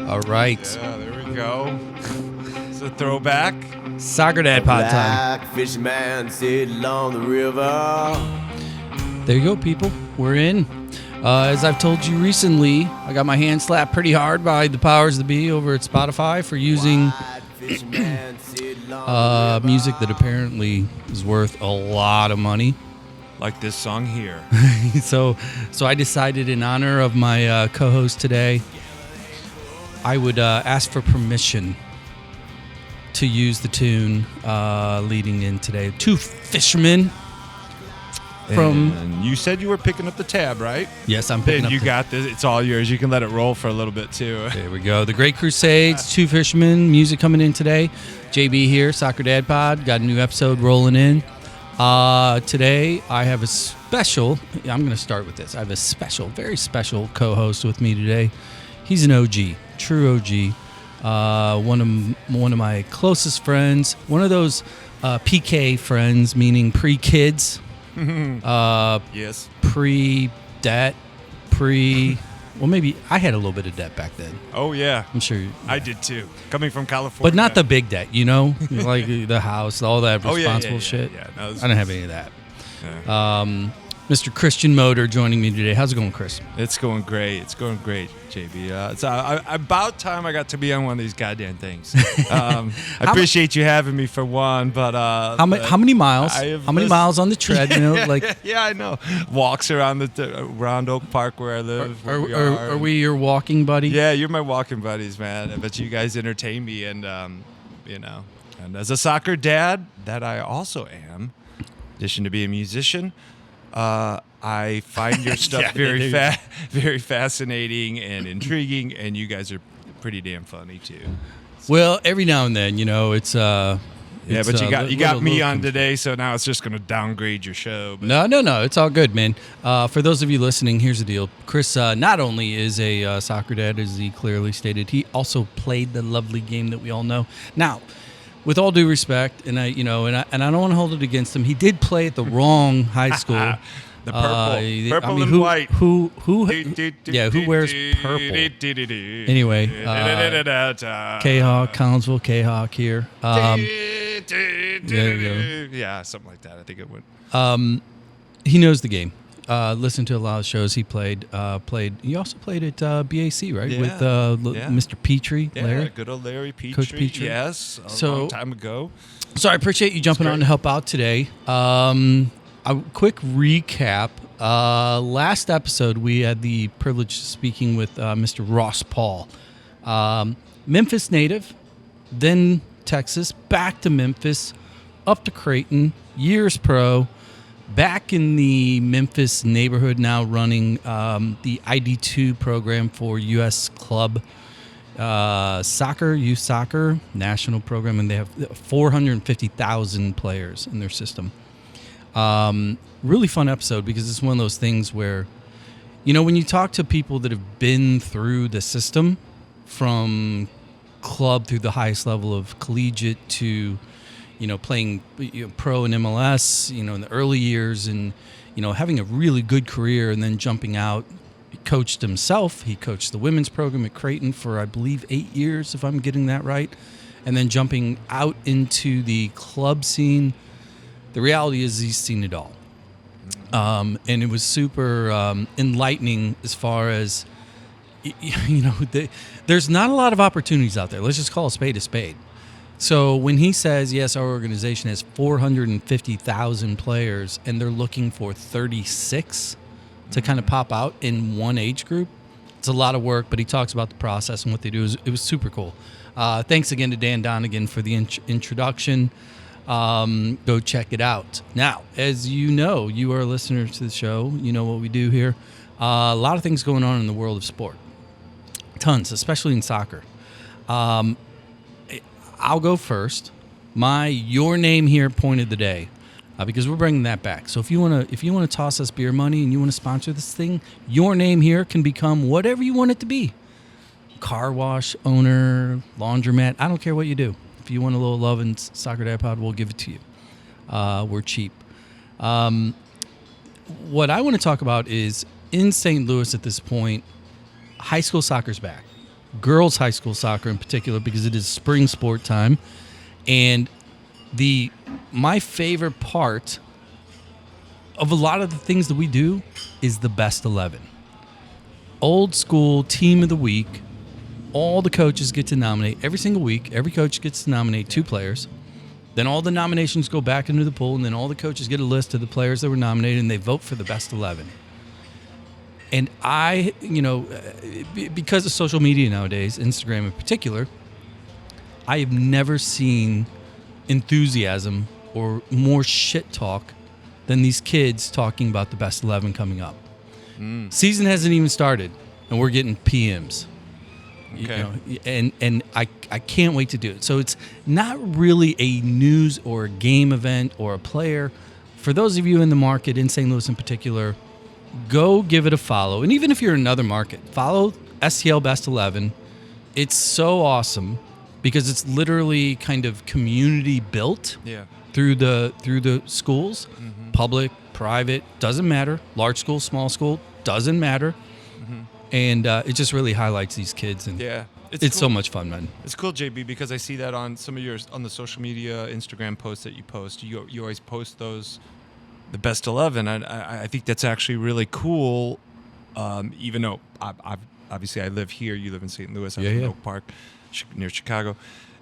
All right. Yeah, there we go. It's a throwback. Soccer Dad Pod time. Black fisherman sitting along the river. There you go, people. We're in. As I've told you recently, I got my hand slapped pretty hard by the powers that be over at Spotify for using music that apparently is worth a lot of money. Like this song here. So I decided, in honor of my co-host today, I would ask for permission to use the tune leading in today. Two fishermen from... And you said you were picking up the tab, right? Yes, I'm picking Then up you got this. It's all yours. You can let it roll for a little bit, too. There we go. The Great Crusades, Two Fishermen, music coming in today. JB here, Soccer Dad Pod. Got a new episode rolling in. Today, I have a special... I'm going to start with this. I have a special, very special co-host with me today. He's an OG, true OG. One of my closest friends. One of those PK friends, meaning pre-kids. Yes. Pre-debt. Well, maybe I had a little bit of debt back then. Oh, yeah. I'm sure. I did, too. Coming from California. But not the big debt, you know? Like the house, all that responsible shit. Yeah. No, I don't have any of that. Yeah. Mr. Christian Motor joining me today. How's it going, Chris? It's going great. It's going great, JB. It's about time I got to be on one of these goddamn things. I appreciate you having me for one, but how many miles? How many miles on the treadmill? Yeah, I know. Walks around around Oak Park where I live. Are we your walking buddy? Yeah, you're my walking buddies, man. But you guys entertain me, and and as a soccer dad that I also am, in addition to being a musician. I find your stuff very fascinating and intriguing, and you guys are pretty damn funny too. So. Well, every now and then, it's but you got me on today, so now it's just going to downgrade your show. But. No, it's all good, man. For those of you listening, here's the deal. Chris not only is a soccer dad, as he clearly stated, he also played the lovely game that we all know. Now, with all due respect, and I don't want to hold it against him. He did play at the wrong high school. The purple and white. Who wears purple? Anyway, K-Hawk, Collinsville, K-Hawk here. There you go. Yeah, something like that. I think it went. He knows the game. Listened to a lot of shows he played. He also played at BAC, right? Yeah. With Mr. Petrie, Larry. Yeah, good old Larry Petrie. Coach Petrie. Yes, a long time ago. So I appreciate you jumping on to help out today. A quick recap. Last episode, we had the privilege of speaking with Mr. Ross Paul. Memphis native, then Texas, back to Memphis, up to Creighton, years pro, back in the Memphis neighborhood now running the ID2 program for U.S. Club youth soccer, national program, and they have 450,000 players in their system. Really fun episode because it's one of those things where, when you talk to people that have been through the system from club through the highest level of collegiate to, playing pro and MLS, in the early years and, having a really good career and then jumping out. He coached himself. He coached the women's program at Creighton for, I believe, 8 years, if I'm getting that right. And then jumping out into the club scene. The reality is he's seen it all. And it was super enlightening as far as, there's not a lot of opportunities out there. Let's just call a spade a spade. So when he says, yes, our organization has 450,000 players and they're looking for 36 to kind of pop out in one age group, it's a lot of work, but he talks about the process and what they do. It was super cool. Thanks again to Dan Donegan for the introduction. Go check it out. Now, as you know, you are a listener to the show. You know what we do here. A lot of things going on in the world of sport. Tons, especially in soccer. I'll go first. Your name here point of the day, because we're bringing that back. So if you want to toss us beer money and you want to sponsor this thing, your name here can become whatever you want it to be. Car wash owner, laundromat. I don't care what you do. If you want a little love in Soccer Dad Pod, we'll give it to you. We're cheap. what I want to talk about is in St. Louis at this point, high school soccer's back. Girls high school soccer in particular, because it is spring sport time. And my favorite part of a lot of the things that we do is the best 11. Old school team of the week. All the coaches get to nominate every single week. Every coach gets to nominate 2 players. Then all the nominations go back into the pool, and then all the coaches get a list of the players that were nominated, and they vote for the best 11. And I, because of social media nowadays, Instagram in particular, I have never seen enthusiasm or more shit talk than these kids talking about the best 11 coming up. Season hasn't even started, and we're getting PMs. Okay. And I can't wait to do it. So it's not really a news or a game event or a player. For those of you in the market, in St. Louis in particular, go give it a follow. And even if you're in another market, follow STL Best 11. It's so awesome because it's literally kind of community built through the schools, public, private, doesn't matter. Large school, small school, doesn't matter. And it just really highlights these kids, and it's cool. So much fun, man. It's cool, JB, because I see that on some of on the social media, Instagram posts that you post. You always post those, the best 11. I think that's actually really cool. Even though obviously I live here, you live in St. Louis, I live in Oak Park, near Chicago,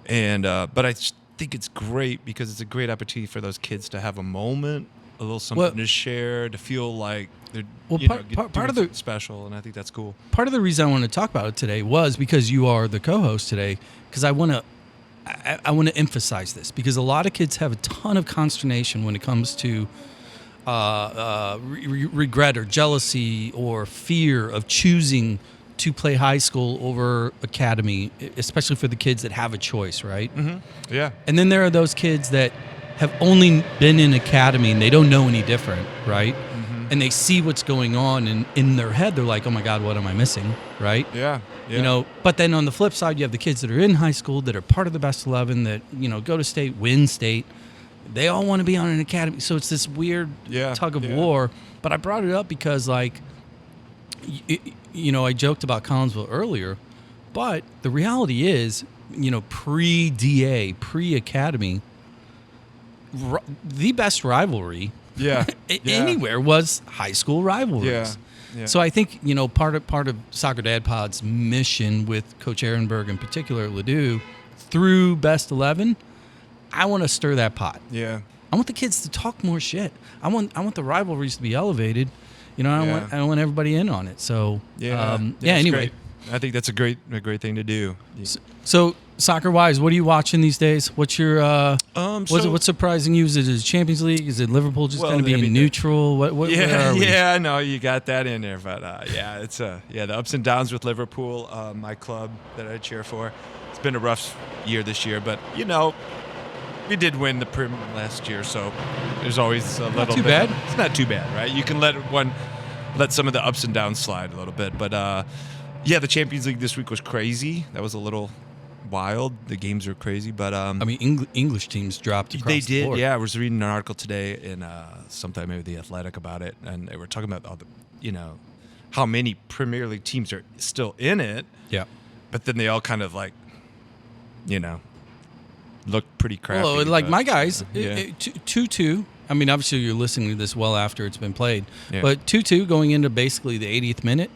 and but I just think it's great because it's a great opportunity for those kids to have a moment, a little something to share, to feel like they're part of the special, and I think that's cool. Part of the reason I want to talk about it today was because you are the co-host today, because I want to emphasize this, because a lot of kids have a ton of consternation when it comes to regret or jealousy or fear of choosing to play high school over academy, especially for the kids that have a choice, right? Mm-hmm. Yeah. And then there are those kids that have only been in academy and they don't know any different, right? Mm-hmm. And they see what's going on, and in their head they're like, oh my God, what am I missing, right? Yeah. But then on the flip side, you have the kids that are in high school that are part of the best 11 that, go to state, win state. They all want to be on an academy. So it's this weird tug of war. But I brought it up because, like, I joked about Collinsville earlier, but the reality is, pre-DA, pre-academy, the best rivalry anywhere was high school rivalries. Yeah. So I think, part of Soccer Dad Pod's mission with Coach Ehrenberg in particular at Ladue, through Best 11, I want to stir that pot. Yeah. I want the kids to talk more shit. I want the rivalries to be elevated. I want everybody in on it. So anyway, great. I think that's a great thing to do. So soccer wise, what are you watching these days? What's your what's surprising you? Is it Champions League? Is it Liverpool just going to be neutral? What I know you got that in there, but it's the ups and downs with Liverpool, my club that I cheer for. It's been a rough year this year, but we did win the Prim last year, so there's always a little bit. Bad. It's not too bad, right? You can let some of the ups and downs slide a little bit, but the Champions League this week was crazy. That was a little wild. The games were crazy, but English teams dropped across they the did. board. Yeah, I was reading an article today in sometime maybe The Athletic about it, and they were talking about all the how many Premier League teams are still in it. Yeah, but then they all kind of looked pretty crappy. Well, like my guys, 2-2. I mean, obviously you're listening to this well after it's been played, but 2-2 going into basically the 80th minute.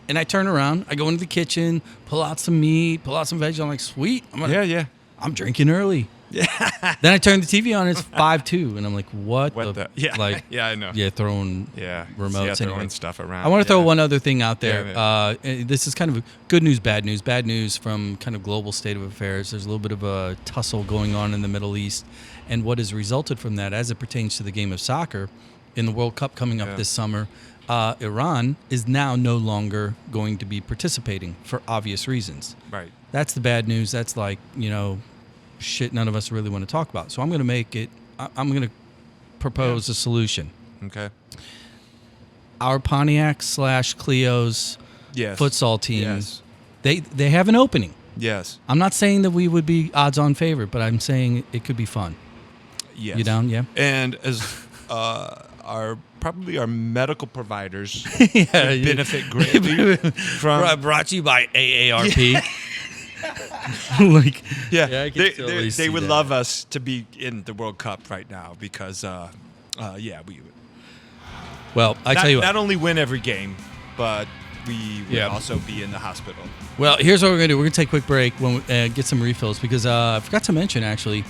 And I turn around, I go into the kitchen, pull out some meat, pull out some veggies. I'm like, sweet. I'm drinking early. Yeah. Then I turn the TV on, it's 5-2. And I'm like, what the? Yeah. Like, I know. Yeah, throwing remotes. Throwing stuff around. I want to throw one other thing out there. This is kind of good news, bad news. Bad news from kind of global state of affairs. There's a little bit of a tussle going on in the Middle East. And what has resulted from that as it pertains to the game of soccer in the World Cup coming up this summer, Iran is now no longer going to be participating for obvious reasons. Right. That's the bad news. That's like, shit none of us really want to talk about. So I'm going to propose a solution. Okay. Our Pontiac / Clio's futsal team, they have an opening. Yes. I'm not saying that we would be odds-on favorite, but I'm saying it could be fun. Yes. You down? Yeah. And as are probably our medical providers Yeah, would benefit greatly from. brought to you by AARP. Like, Yeah, I can totally they see would that. love us to be in the World Cup right now because, we would Well, I tell you what. not only win every game, but we would Yeah. also be in the hospital. Well, here's what we're gonna do. We're gonna take a quick break when we, get some refills because I forgot to mention actually,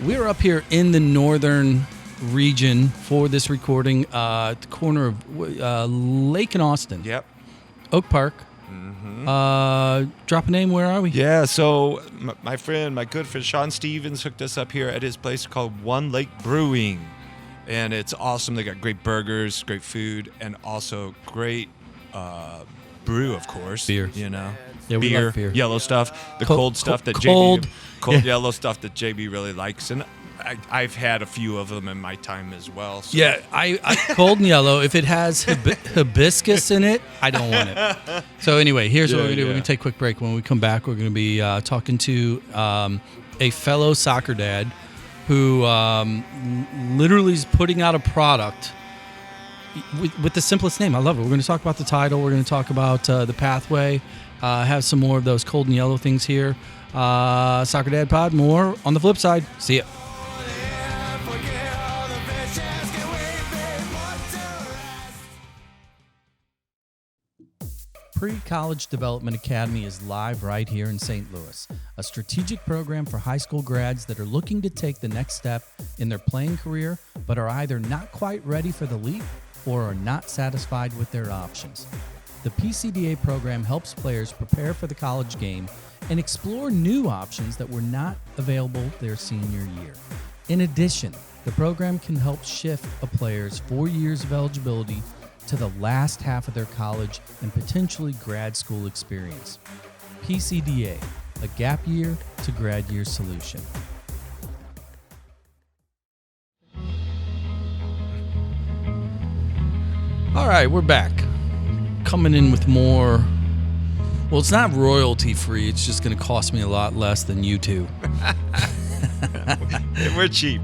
we're up here in the northern region for this recording, at the corner of Lake and Austin, Yep. Oak Park. Drop a name. Where are we? Yeah, so my good friend Sean Stevens hooked us up here at his place called One Lake Brewing. And it's awesome. They got great burgers, great food, and also great brew, of course. Beer. You know? Yeah, we love beer. Yellow stuff, the Cold- cold stuff that cold- JB... Cold yeah. yellow stuff that JB really likes. And I've had a few of them in my time as well. So. Yeah, I cold and yellow. If it has hibiscus in it, I don't want it. So anyway, here's what we're gonna do. We're gonna take a quick break. When we come back, we're gonna be talking to a fellow soccer dad who literally is putting out a product with the simplest name. I love it. We're gonna talk about the title. We're gonna talk about the pathway. Have some more of those cold and yellow things here. Soccer Dad Pod. More on the flip side. See ya. Pre-College Development Academy is live right here in St. Louis, a strategic program for high school grads that are looking to take the next step in their playing career, but are either not quite ready for the leap or are not satisfied with their options. The PCDA program helps players prepare for the college game and explore new options that were not available their senior year. In addition, the program can help shift a player's 4 years of eligibility to the last half of their college and potentially grad school experience. PCDA, a gap year to grad year solution. All right, we're back. Coming in with more. Well, it's not royalty free. It's just going to cost me a lot less than you two. We're cheap.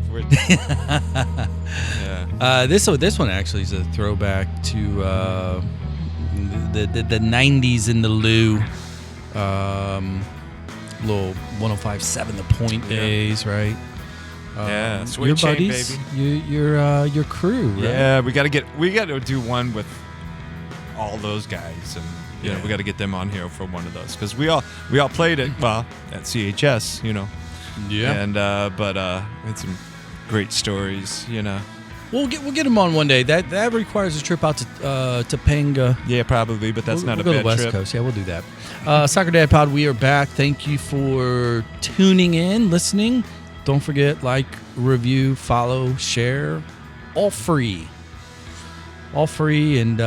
Yeah. This one actually is a throwback to the 90s in the Lou, little 105.7 The Point days, right? Yeah, sweet your chain, buddies, baby. your crew, right? Yeah, we got to do one with all those guys, and we got to get them on here for one of those because we all played it at CHS, Yeah. and but had some great stories, We'll get them on one day. That requires a trip out to Topanga. Yeah, probably, but that's We'll not go a to bad the West trip. Coast. Yeah, we'll do that. Soccer Dad Pod, we are back. Thank you for tuning in, listening. Don't forget, like, review, follow, share. All free. All free and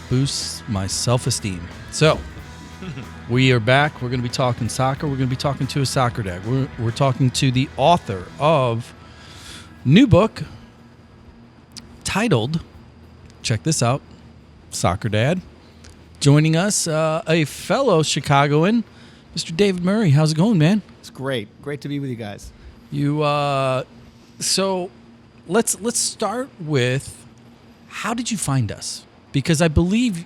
boosts my self-esteem. So, we are back. We're going to be talking soccer. We're going to be talking to a soccer dad. We're talking to the author of new book titled, check this out, Soccer Dad. Joining us, a fellow Chicagoan, Mr. David Murray. How's it going, man? It's great. Great to be with you guys. You so let's start with, how did you find us? Because I believe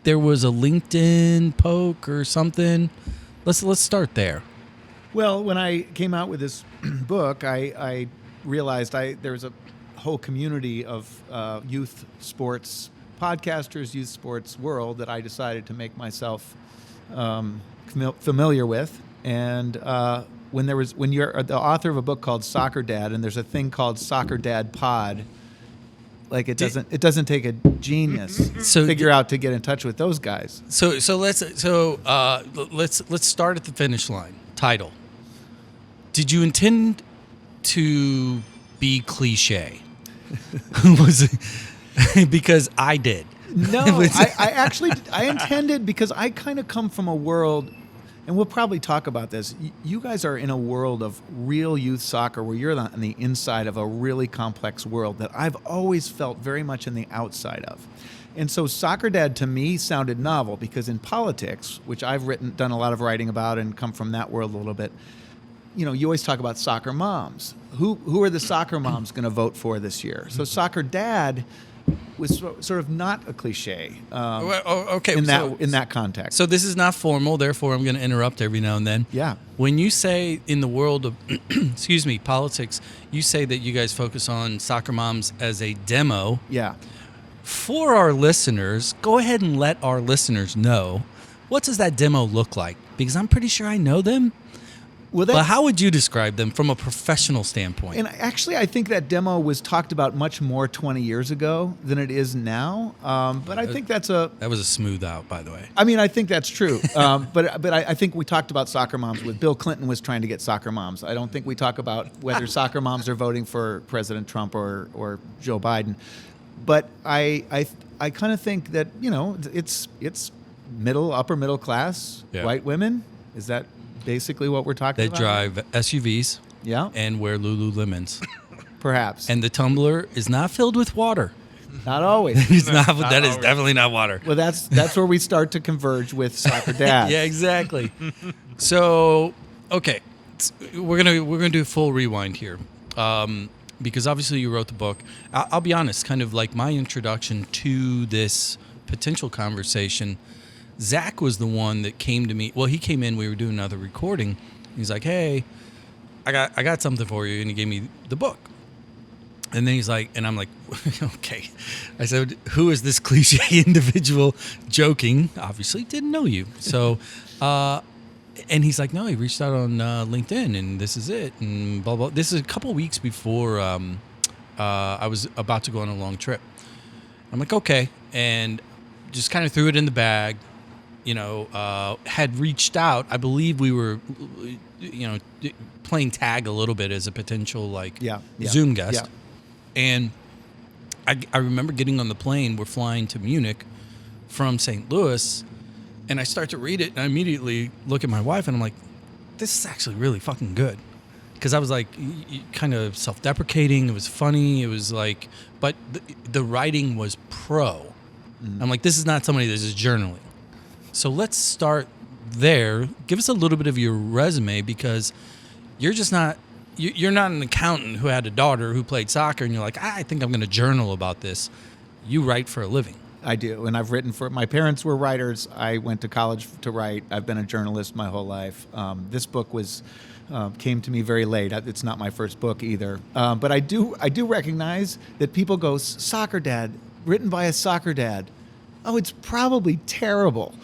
there was a LinkedIn poke or something. Let's start there. Well, when I came out with this book, I realized there was a whole community of youth sports podcasters, youth sports world that I decided to make myself familiar with. And when you're the author of a book called Soccer Dad, and there's a thing called Soccer Dad Pod, like it doesn't take a genius to figure out to get in touch with those guys. So let's start at the finish line. Title. Did you intend to be cliche? Was it? Because I did. No, I intended, because I kind of come from a world, and we'll probably talk about this. You guys are in a world of real youth soccer where you're on the inside of a really complex world that I've always felt very much in the outside of. And so Soccer Dad to me sounded novel because in politics, which I've done a lot of writing about and come from that world a little bit, you always talk about soccer moms. Who are the soccer moms going to vote for this year? So soccer dad was sort of not a cliche Okay. in that context. So this is not formal, therefore I'm going to interrupt every now and then. Yeah. When you say in the world of, excuse me, politics, you say that you guys focus on soccer moms as a demo. Yeah. For our listeners, go ahead and let our listeners know, what does that demo look like? Because I'm pretty sure I know them. Well, But how would you describe them from a professional standpoint? And actually, I think that demo was talked about much more 20 years ago than it is now. But I think that was a smooth out, by the way. I mean, I think that's true. But I think we talked about soccer moms with Bill Clinton was trying to get soccer moms. I don't think we talk about whether soccer moms are voting for President Trump or Joe Biden. But I kind of think that, it's upper middle class, white women. Is that basically what we're talking They about? drive SUVs Yeah, and wear Lululemons. perhaps. And the tumbler is not filled with water. Not always. It's not. That is definitely not water. Well, that's where we start to converge with soccer dads. Yeah, exactly. So, okay, we're gonna do a full rewind here, because obviously you wrote the book. I'll be honest, kind of like my introduction to this potential conversation. Zach was the one that came to me. Well, he came in. We were doing another recording. He's like, "Hey, I got something for you," and he gave me the book. And then he's like, and I'm like, okay. I said, "Who is this cliche individual?" Joking, obviously, didn't know you. So, and he's like, "No, he reached out on LinkedIn, and this is it." And blah blah. This is a couple weeks before I was about to go on a long trip. I'm like, okay, and just kind of threw it in the bag. Had reached out. I believe we were, playing tag a little bit as a potential Zoom guest. Yeah. And I remember getting on the plane. We're flying to Munich from St. Louis, and I start to read it, and I immediately look at my wife, and I'm like, this is actually really fucking good. Because I was like, kind of self-deprecating. It was funny. It was like, but the writing was pro. Mm. I'm like, this is not somebody that's just journaling. So let's start there. Give us a little bit of your resume, because you're just not, you're not an accountant who had a daughter who played soccer and you're like, I think I'm going to journal about this. You write for a living. I do, and I've written for, my parents were writers. I went to college to write. I've been a journalist my whole life. This book came to me very late. It's not my first book either. But I do recognize that people go, soccer dad, written by a soccer dad. Oh, it's probably terrible.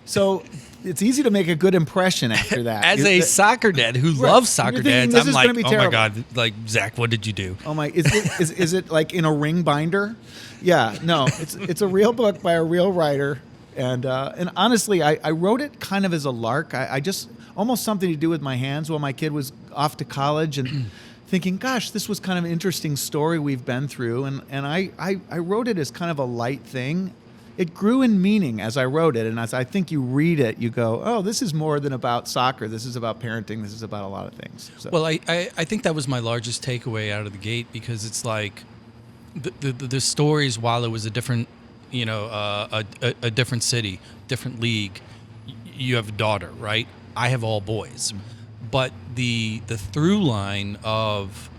So it's easy to make a good impression after that. As a soccer dad who loves soccer dads, I'm like, oh my God, like, Zach, what did you do? Oh my, is it like in a ring binder? Yeah, no, it's a real book by a real writer. And honestly, I wrote it kind of as a lark. I just, almost something to do with my hands while my kid was off to college, and thinking, gosh, this was kind of an interesting story we've been through. And I wrote it as kind of a light thing. It grew in meaning as I wrote it, and as I think you read it, you go, oh, this is more than about soccer. This is about parenting. This is about a lot of things. So. Well, I think that was my largest takeaway out of the gate, because it's like the stories, while it was a different, a different city, different league, you have a daughter, right? I have all boys. But the through line of,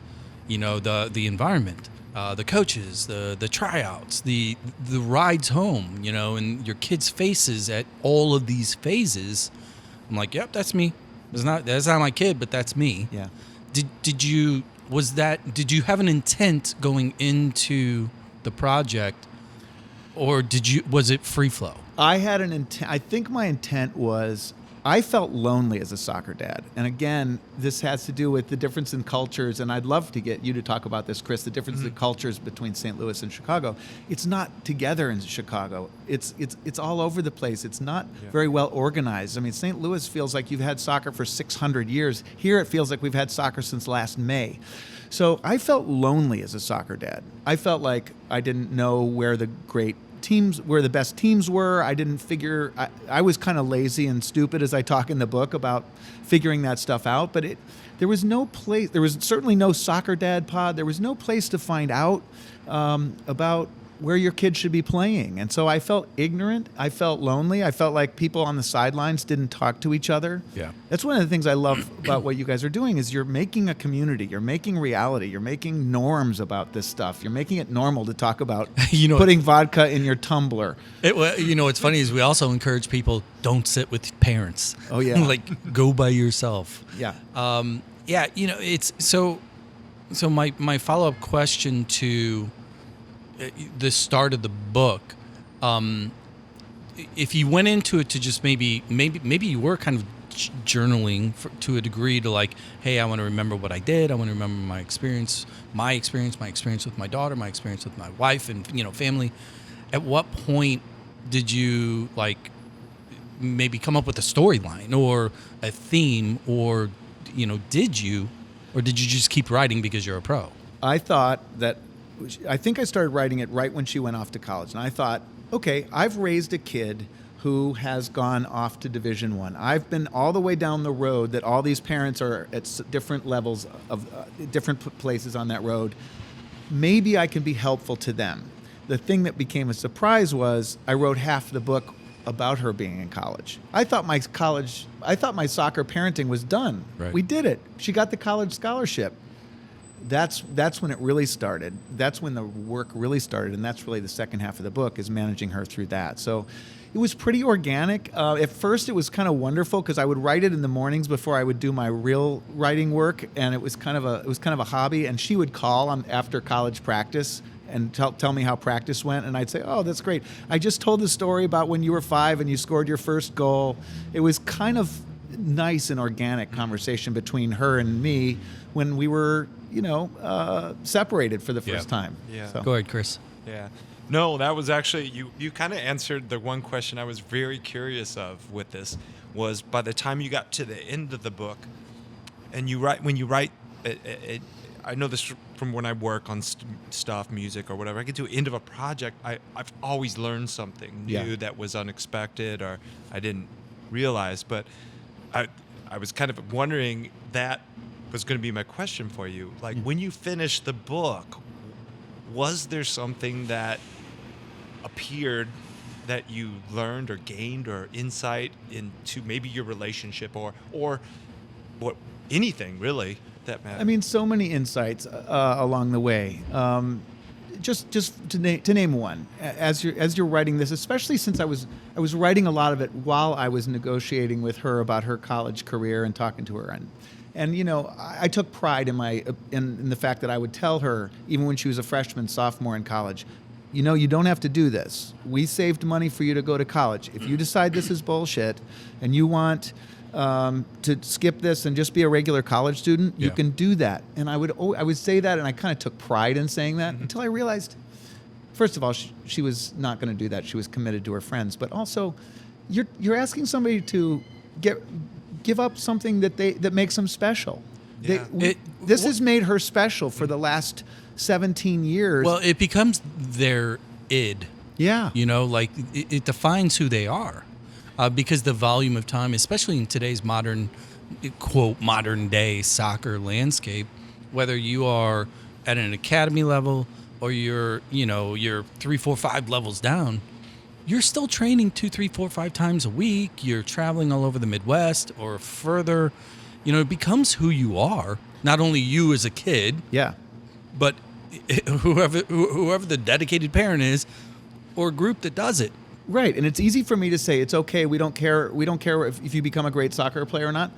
the environment, the coaches, the tryouts, the rides home, and your kids' faces at all of these phases. I'm like, yep, that's me. That's not my kid, but that's me. Yeah. Did you have an intent going into the project, or was it free flow? I had an intent. I think my intent was, I felt lonely as a soccer dad. And again, this has to do with the difference in cultures. And I'd love to get you to talk about this, Chris, the difference in cultures between St. Louis and Chicago. It's not together in Chicago. It's all over the place. It's not very well organized. I mean, St. Louis feels like you've had soccer for 600 years. Here it feels like we've had soccer since last May. So I felt lonely as a soccer dad. I felt like I didn't know where the best teams were. I didn't figure, I was kind of lazy and stupid, as I talk in the book, about figuring that stuff out. But there was no place, there was certainly no Soccer Dad pod. There was no place to find out about where your kid should be playing. And so I felt ignorant. I felt lonely. I felt like people on the sidelines didn't talk to each other. Yeah. That's one of the things I love about what you guys are doing is you're making a community. You're making reality. You're making norms about this stuff. You're making it normal to talk about putting vodka in your tumbler. What's funny is we also encourage people, don't sit with parents. Oh, yeah. Like, go by yourself. Yeah. It's so my follow-up question to the start of the book, if you went into it to just maybe you were kind of journaling to a degree to like, hey, I want to remember what I did. I want to remember my experience with my daughter, my experience with my wife and, family. At what point did you like maybe come up with a storyline or a theme or, did you just keep writing because you're a pro? I think I started writing it right when she went off to college. And I thought, okay, I've raised a kid who has gone off to Division I. I've been all the way down the road that all these parents are at different levels of different places on that road. Maybe I can be helpful to them. The thing that became a surprise was I wrote half the book about her being in college. I thought my soccer parenting was done. Right. We did it. She got the college scholarship. That's when it really started. That's when the work really started, and that's really the second half of the book is managing her through that. So it was pretty organic. At first, it was kind of wonderful because I would write it in the mornings before I would do my real writing work, and it was kind of a hobby. And she would call after college practice and tell me how practice went, and I'd say, "Oh, that's great. I just told the story about when you were 5 and you scored your first goal." It was kind of nice and organic conversation between her and me when we were, separated for the first time. Yeah. So. Go ahead, Chris. Yeah. No, that was actually, you kind of answered the one question I was very curious of with this, was by the time you got to the end of the book, and when you write, I know this from when I work on stuff, music or whatever, I get to the end of a project, I've always learned something new that was unexpected or I didn't realize, but I was kind of wondering, that was going to be my question for you. Like, when you finished the book, was there something that appeared that you learned or gained or insight into maybe your relationship or what, anything really that mattered? I mean, so many insights along the way. Just to name one, as you're writing this, especially since I was writing a lot of it while I was negotiating with her about her college career and talking to her, and I took pride in the fact that I would tell her even when she was a freshman, sophomore in college, you don't have to do this. We saved money for you to go to college. If you decide this is bullshit and you want to skip this and just be a regular college student, you can do that. And I would say that, and I kind of took pride in saying that until I realized, first of all, she was not going to do that. She was committed to her friends, but also, you're asking somebody to give up something that makes them special. Yeah. This has made her special for the last 17 years. Well, it becomes their id. Yeah. Like it defines who they are. Because the volume of time, especially in today's modern, quote, modern day soccer landscape, whether you are at an academy level or you're 3, 4, 5 levels down, you're still training 2, 3, 4, 5 times a week. You're traveling all over the Midwest or further. It becomes who you are. Not only you as a kid, but whoever the dedicated parent is, or group that does it. Right, and it's easy for me to say it's okay. We don't care if you become a great soccer player or not.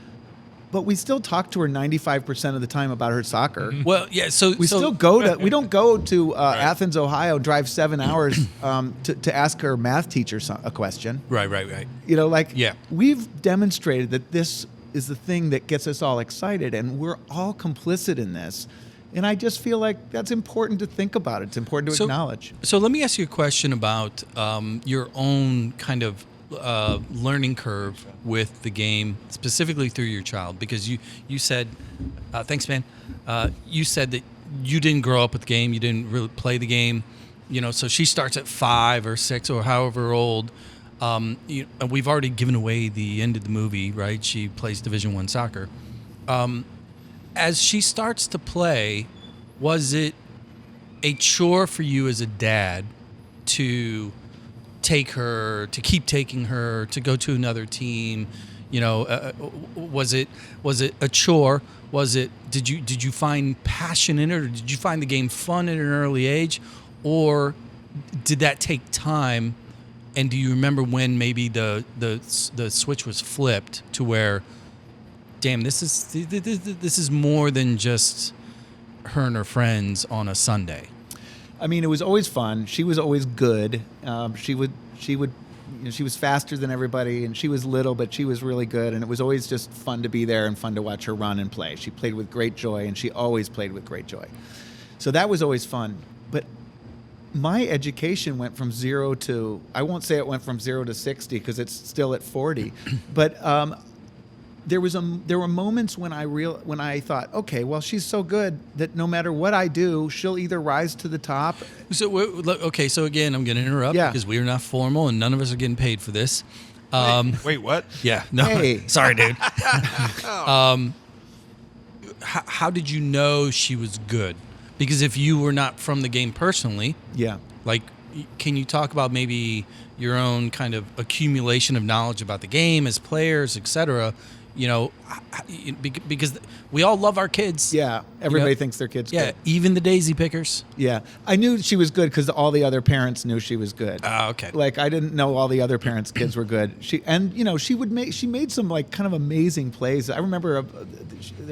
But we still talk to her 95% of the time about her soccer. Mm-hmm. Well, yeah. So we still go to. We don't go to Athens, Ohio, drive 7 hours to ask her math teacher a question. Right. We've demonstrated that this is the thing that gets us all excited, and we're all complicit in this. And I just feel like that's important to think about. It's important to acknowledge. So let me ask you a question about your own kind of learning curve with the game, specifically through your child, because you said, thanks, man. You said that you didn't grow up with the game, you didn't really play the game, So she starts at 5 or 6 or however old. And we've already given away the end of the movie, right? She plays Division I soccer. As she starts to play, was it a chore for you as a dad to keep taking her to go to another team? Was it a chore? Did you find passion in it, or did you find the game fun at an early age, or did that take time? And do you remember when maybe the switch was flipped to where, damn, this is more than just her and her friends on a Sunday? I mean, it was always fun. She was always good. She would. She was faster than everybody, and she was little, but she was really good. And it was always just fun to be there and fun to watch her run and play. She played with great joy, and she always played with great joy. So that was always fun. But my education went from 0 to, I won't say it went from 0 to 60 because it's still at 40, but there were moments when I thought, okay, well, she's so good that no matter what I do, she'll either rise to the top. So again, I'm going to interrupt because we are not formal and none of us are getting paid for this. Wait, what? Yeah, no, Hey. sorry, dude. How did you know she was good? Because if you were not from the game personally, like, can you talk about maybe your own kind of accumulation of knowledge about the game as players, et cetera? Because we all love our kids. Yeah, everybody thinks their kid's Yeah, good. even the daisy pickers. Yeah, I knew she was good because all the other parents knew she was good. Okay. Like, I didn't know all the other parents' kids were good. She made some like kind of amazing plays. I remember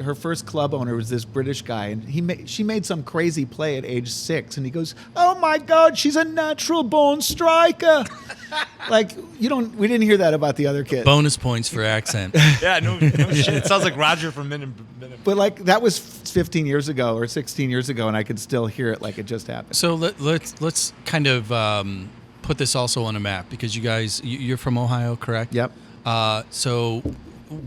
her first club owner was this British guy, and she made some crazy play at age 6, and he goes, "Oh my God, she's a natural born striker." Like, we didn't hear that about the other kids. Bonus points for accent. Yeah, no shit. It sounds like Roger from Men in But like, that was 15 years ago or 16 years ago, and I could still hear it like it just happened. So let's kind of put this also on a map, because you guys, you're from Ohio, correct? Yep. So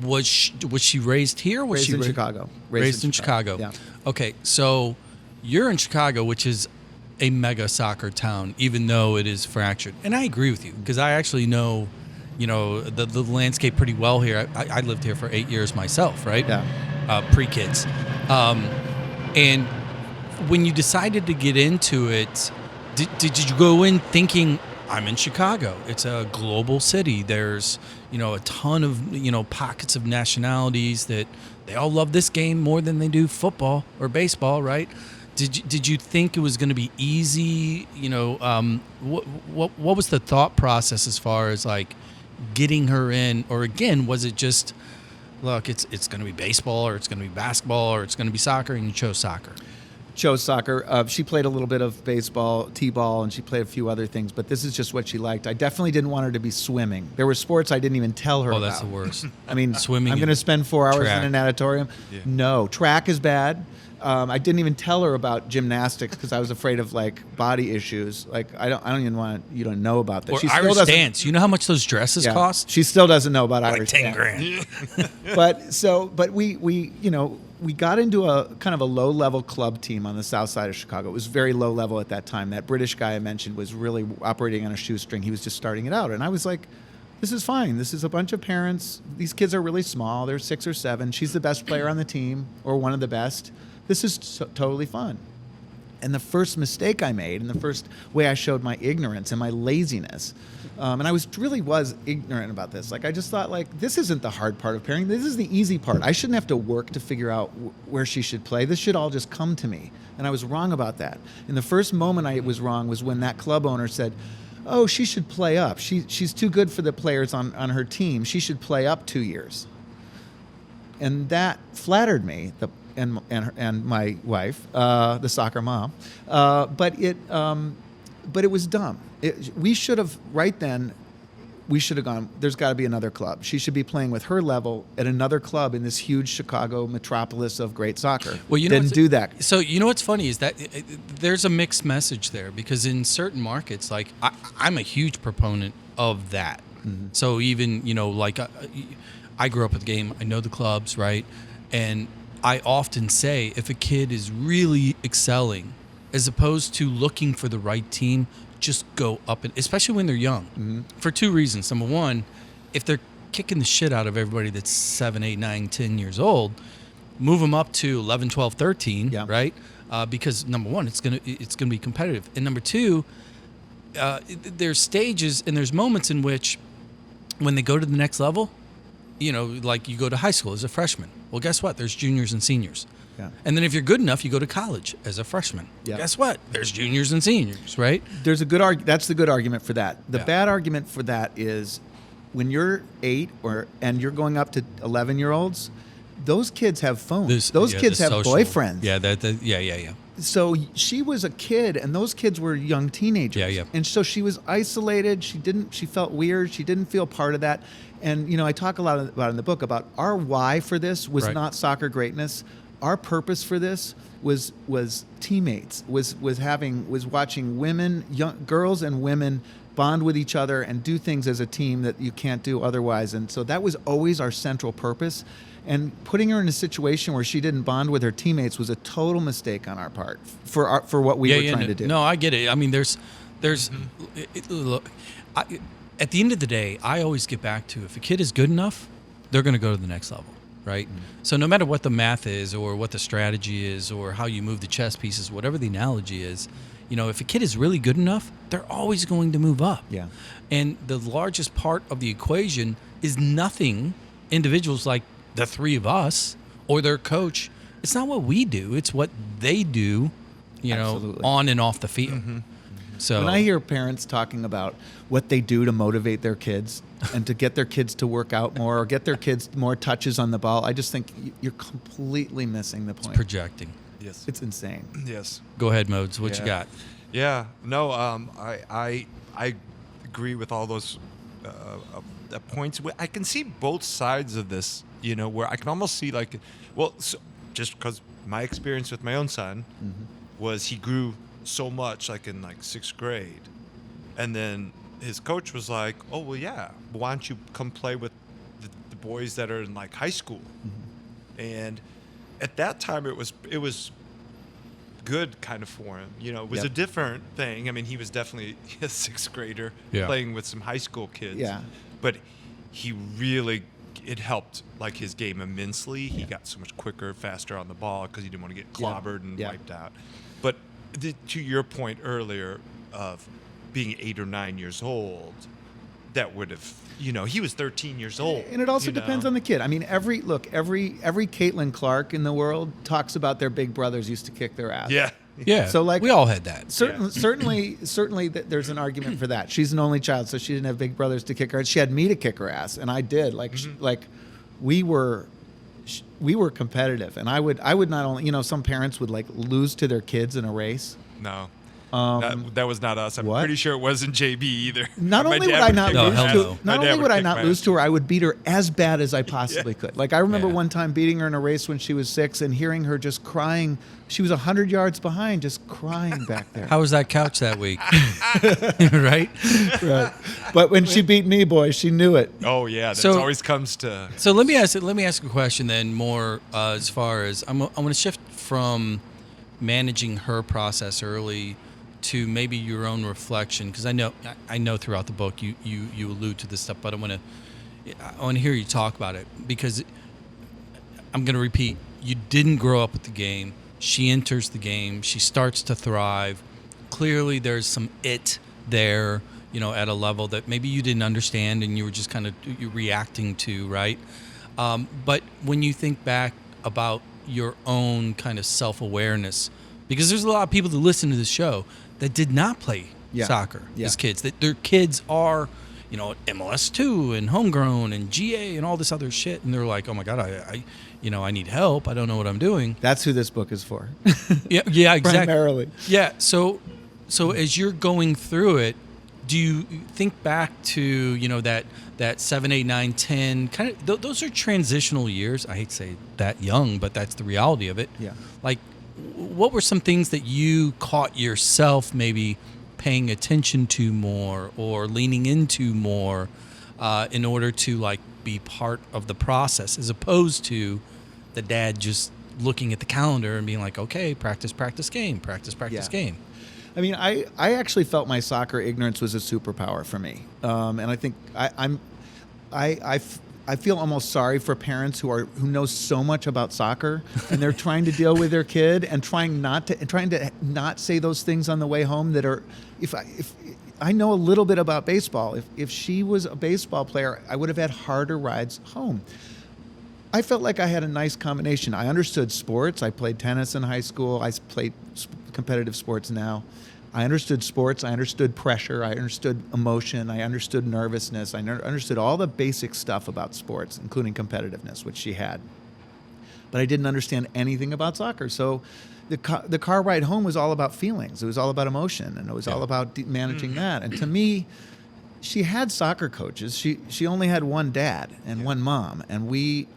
was she raised here? Or was Raised she in Chicago. Raised in Chicago. Yeah. Okay, so you're in Chicago, which is a mega soccer town, even though it is fractured. And I agree with you, because I actually know, the landscape pretty well here. I lived here for 8 years myself, right? Yeah. Pre-kids. And when you decided to get into it, did you go in thinking, I'm in Chicago, it's a global city, there's a ton of pockets of nationalities that they all love this game more than they do football or baseball, right? Did you think it was going to be easy? What was the thought process as far as like getting her in? Or again, was it just, look, it's going to be baseball, or it's going to be basketball, or it's going to be soccer, and you chose soccer? Chose soccer. She played a little bit of baseball, t-ball, and she played a few other things, but this is just what she liked. I definitely didn't want her to be swimming. There were sports I didn't even tell her about. Oh, that's the worst. I mean, Swimming I'm going to spend 4 hours track. in an auditorium. Yeah. No, track is bad. I didn't even tell her about gymnastics because I was afraid of like body issues. Like, I don't even want you to know about that. Or She still Irish doesn't- dance. You know how much those dresses Yeah. cost? She still doesn't know about Like Irish 10 dance. grand. But we got into a kind of a low level club team on the south side of Chicago. It was very low level at that time. That British guy I mentioned was really operating on a shoestring. He was just starting it out, and I was like, this is fine. This is a bunch of parents. These kids are really small. They're 6 or 7. She's the best player on the team, or one of the best. This is totally fun. And the first mistake I made, and the first way I showed my ignorance and my laziness, and I was ignorant about this. Like, I just thought, like, this isn't the hard part of parenting. This is the easy part. I shouldn't have to work to figure out where she should play. This should all just come to me. And I was wrong about that. And the first moment I was wrong was when that club owner said, "Oh, she should play up. She's too good for the players on her team. She should play up 2 years." And that flattered me. And my wife, the soccer mom, but it was dumb. We should have right then. We should have gone. There's got to be another club. She should be playing with her level at another club in this huge Chicago metropolis of great soccer. Well, you know, didn't do that. So what's funny is that there's a mixed message there, because in certain markets, like I'm a huge proponent of that. Mm-hmm. So even like I grew up with the game. I know the clubs, right? And I often say, if a kid is really excelling, as opposed to looking for the right team, just go up, and especially when they're young, for 2 reasons. Number one, if they're kicking the shit out of everybody that's 7, 8, 9, 10 years old, move them up to 11, 12, 13, Yeah. right? Because number one, it's gonna be competitive, and number two, there's stages and there's moments in which when they go to the next level, like you go to high school as a freshman. Well, guess what? There's juniors and seniors. Yeah. And then if you're good enough, you go to college as a freshman. Yeah. Guess what? There's juniors and seniors, right? There's a good that's the good argument for that. The bad argument for that is when you're 8 and you're going up to 11-year-olds, those kids have phones. Those kids have boyfriends. Yeah. So she was a kid, and those kids were young teenagers. Yeah. And so she was isolated. She felt weird. She didn't feel part of that. And I talk a lot about in the book about our why for this was not soccer greatness. Our purpose for this was teammates. Was watching women, young girls and women bond with each other and do things as a team that you can't do otherwise. And so that was always our central purpose. And putting her in a situation where she didn't bond with her teammates was a total mistake on our part for what we were trying to do. No, I get it. I mean, look, at the end of the day, I always get back to if a kid is good enough, they're going to go to the next level, right? Mm-hmm. So no matter what the math is or what the strategy is or how you move the chess pieces, whatever the analogy is, if a kid is really good enough, they're always going to move up. Yeah. And the largest part of the equation is nothing individuals like the three of us or their coach. It's not what we do. It's what they do, Absolutely. On and off the field. Mm-hmm. So when I hear parents talking about what they do to motivate their kids and to get their kids to work out more or get their kids more touches on the ball, I just think you're completely missing the point. It's projecting. Yes. It's insane. Yes. Go ahead, Modes. What you got? Yeah. No. I agree with all those points. I can see both sides of this. Where I can almost see just because my experience with my own son was he grew so much, like in 6th grade, and then his coach was like, "Oh well, yeah. Why don't you come play with the boys that are in high school?" And at that time, it was good kind of for him. It was a different thing. I mean, he was definitely a 6th grader playing with some high school kids. Yeah. But it helped his game immensely. He got so much quicker, faster on the ball because he didn't want to get clobbered and wiped out. But to your point earlier of being 8 or 9 years old, that would have, he was 13 years old. And it also depends on the kid. I mean, every Caitlin Clark in the world talks about their big brothers used to kick their ass. Yeah. Yeah. So we all had that. Certainly, there's an argument for that. She's an only child, so she didn't have big brothers to kick her ass. She had me to kick her ass, and I did. We were competitive, and I would not only, some parents would lose to their kids in a race. No. That was not us. I'm pretty sure it wasn't JB either. Not only would I not lose to her, I would beat her as bad as I possibly could. I remember one time beating her in a race when she was 6 and hearing her just crying. She was 100 yards behind, just crying back there. How was that couch that week? Right? Right. But when she beat me, boy, she knew it. Oh yeah, that always comes to. So let me ask a question then. More as far as I want to shift from managing her process early to maybe your own reflection, because I know throughout the book you allude to this stuff, but I want to hear you talk about it, because I'm going to repeat, you didn't grow up with the game. She enters the game. She starts to thrive. Clearly there's some there, at a level that maybe you didn't understand and you were just kind of reacting to, right? But when you think back about your own kind of self-awareness, because there's a lot of people that listen to this show that did not play soccer as kids, that their kids are, MLS2 and homegrown and GA and all this other shit. And they're like, oh my God, I need help. I don't know what I'm doing. That's who this book is for. Yeah, exactly. Primarily. Yeah. So as you're going through it, do you think back to, that 7, 8, 9, 10 kind of, those are transitional years. I hate to say that young, but that's the reality of it. Yeah. What were some things that you caught yourself maybe paying attention to more or leaning into more in order to be part of the process, as opposed to the dad just looking at the calendar and being like, okay, practice, game, practice, game? I mean, I actually felt my soccer ignorance was a superpower for me, and I think I feel almost sorry for parents who know so much about soccer and they're trying to deal with their kid and trying to not say those things on the way home that are, if I know a little bit about baseball. If she was a baseball player, I would have had harder rides home. I felt like I had a nice combination. I understood sports. I played tennis in high school. I played competitive sports now. I understood sports. I understood pressure. I understood emotion. I understood nervousness. I understood all the basic stuff about sports, including competitiveness, which she had. But I didn't understand anything about soccer. So the car ride home was all about feelings. It was all about emotion, and it was all about managing that. And to me, she had soccer coaches. She only had one dad and one mom, and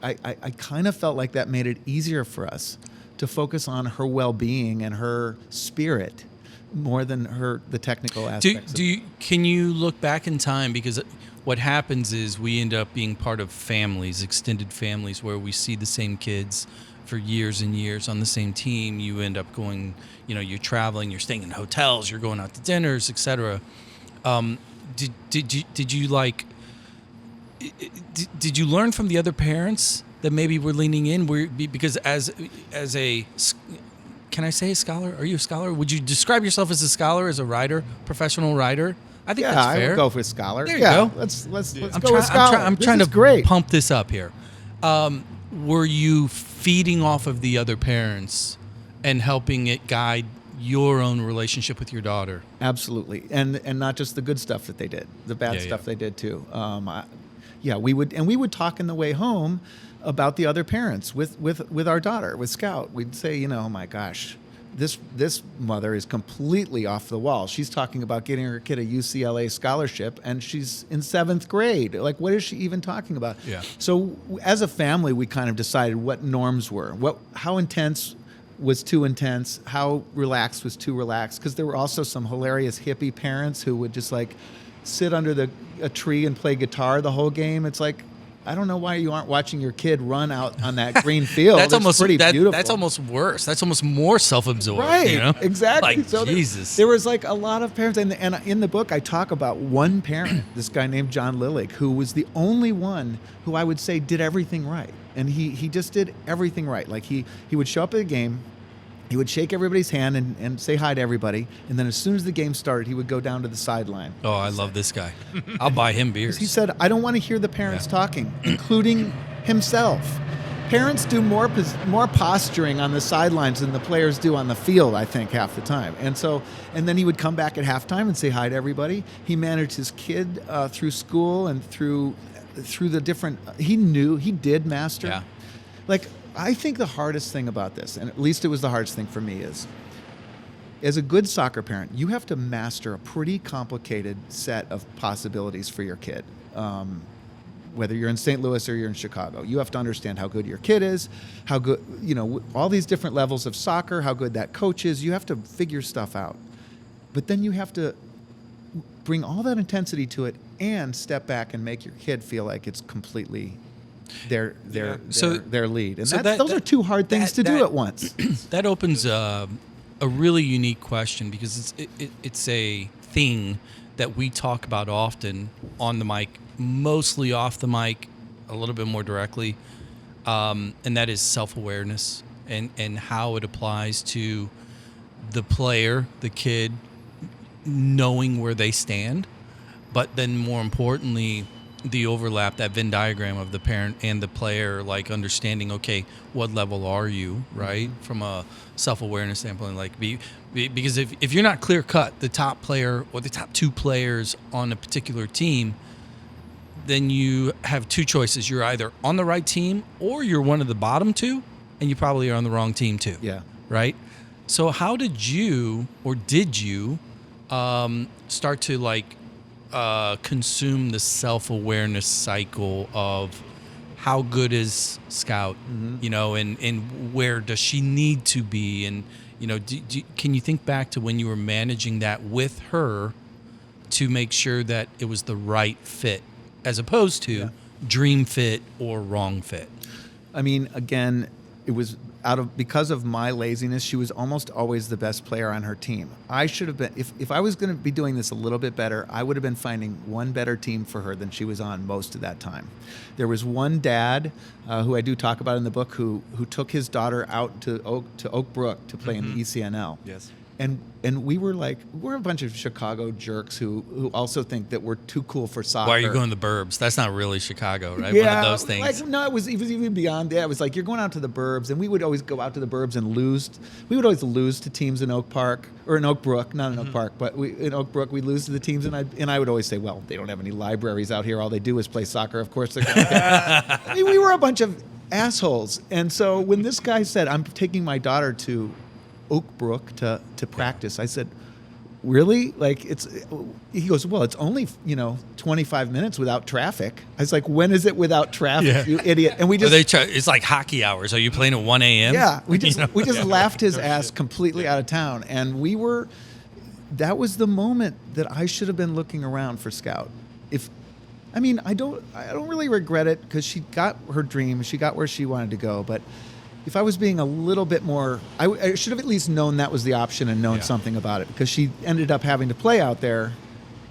I kind of felt like that made it easier for us to focus on her well-being and her spirit more than the technical aspects. Can you look back in time? Because what happens is we end up being part of families, extended families, where we see the same kids for years and years on the same team. You end up going, you're traveling, you're staying in hotels, you're going out to dinners, etc. Did you learn from the other parents that maybe were leaning in? Because as a, can I say a scholar? Are you a scholar? Would you describe yourself as a scholar, as a writer, professional writer? I think that's fair. I would go for scholar. There you go. Let's go with scholar. I'm trying to great. pump this up here. Were you feeding off of the other parents and helping it guide your own relationship with your daughter? Absolutely, and not just the good stuff that they did, the bad stuff they did too. We would talk in the way home about the other parents with our daughter, with Scout. We'd say, oh my gosh, this mother is completely off the wall. She's talking about getting her kid a UCLA scholarship, and she's in 7th grade. Like, what is she even talking about? Yeah. So as a family, we kind of decided what norms were, how intense was too intense, how relaxed was too relaxed, because there were also some hilarious hippie parents who would just like sit under a tree and play guitar the whole game. It's like, I don't know why you aren't watching your kid run out on that green field. That's almost pretty beautiful. That's almost worse. That's almost more self-absorbed. Right, exactly. Like, so Jesus. There was like a lot of parents, and in the book I talk about one parent, this guy named John Lillig, who was the only one who I would say did everything right. And he just did everything right. Like he would show up at a game, he would shake everybody's hand and say hi to everybody, and then as soon as the game started, he would go down to the sideline. Oh, I love this guy. I'll buy him beers. He said, I don't want to hear the parents talking, including himself. Parents do more posturing on the sidelines than the players do on the field, I think, half the time. And then he would come back at halftime and say hi to everybody. He managed his kid through school and through the different. He did master. Yeah. Like, I think the hardest thing about this, and at least it was the hardest thing for me, is as a good soccer parent, you have to master a pretty complicated set of possibilities for your kid. Whether you're in St. Louis or you're in Chicago, you have to understand how good your kid is, how good, all these different levels of soccer, how good that coach is. You have to figure stuff out. But then you have to bring all that intensity to it and step back and make your kid feel like it's completely their lead. And those are two hard things to do at once. That opens a really unique question, because it's a thing that we talk about often on the mic, mostly off the mic, a little bit more directly, and that is self-awareness and how it applies to the player, the kid, knowing where they stand, but then more importantly, the overlap, that Venn diagram of the parent and the player, like understanding, okay, what level are you, right? From a self-awareness standpoint, like because if you're not clear cut, the top player or the top two players on a particular team, then you have two choices. You're either on the right team or you're one of the bottom two, and you probably are on the wrong team too. Yeah. Right? So how did you start to consume the self-awareness cycle of how good is Scout, and where does she need to be? And, can you think back to when you were managing that with her to make sure that it was the right fit as opposed to dream fit or wrong fit? I mean, again, it was because of my laziness, she was almost always the best player on her team. I should have been, if I was going to be doing this a little bit better, I would have been finding one better team for her than she was on most of that time. There was one dad who I do talk about in the book who took his daughter out to Oak Brook to play in the ECNL. Yes. and we were like, we're a bunch of Chicago jerks who also think that we're too cool for soccer. Why are you going to the burbs? That's not really Chicago, right? Yeah, One of those things. Like, no, it was even beyond that. It was like you're going out to the burbs, and we would always go out to the burbs and lose. We would always lose to teams in Oak Park or in Oak Brook, not in Oak Park, but in Oak Brook we'd lose to the teams, and I would always say, well, they don't have any libraries out here. All they do is play soccer. Of course they're going to. I mean, we were a bunch of assholes, and so when this guy said, "I'm taking my daughter to Oak Brook to practice," I said, "Really?" Like he goes, "Well, it's only 25 minutes without traffic." I was like, "When is it without traffic, you idiot?" And we just it's like hockey hours. Are you playing at 1 a.m.? Yeah, we just laughed his ass completely out of town, and that was the moment that I should have been looking around for Scout. I don't really regret it because she got her dream, she got where she wanted to go, but if I was being a little bit more, I should have at least known that was the option and known something about it, because she ended up having to play out there,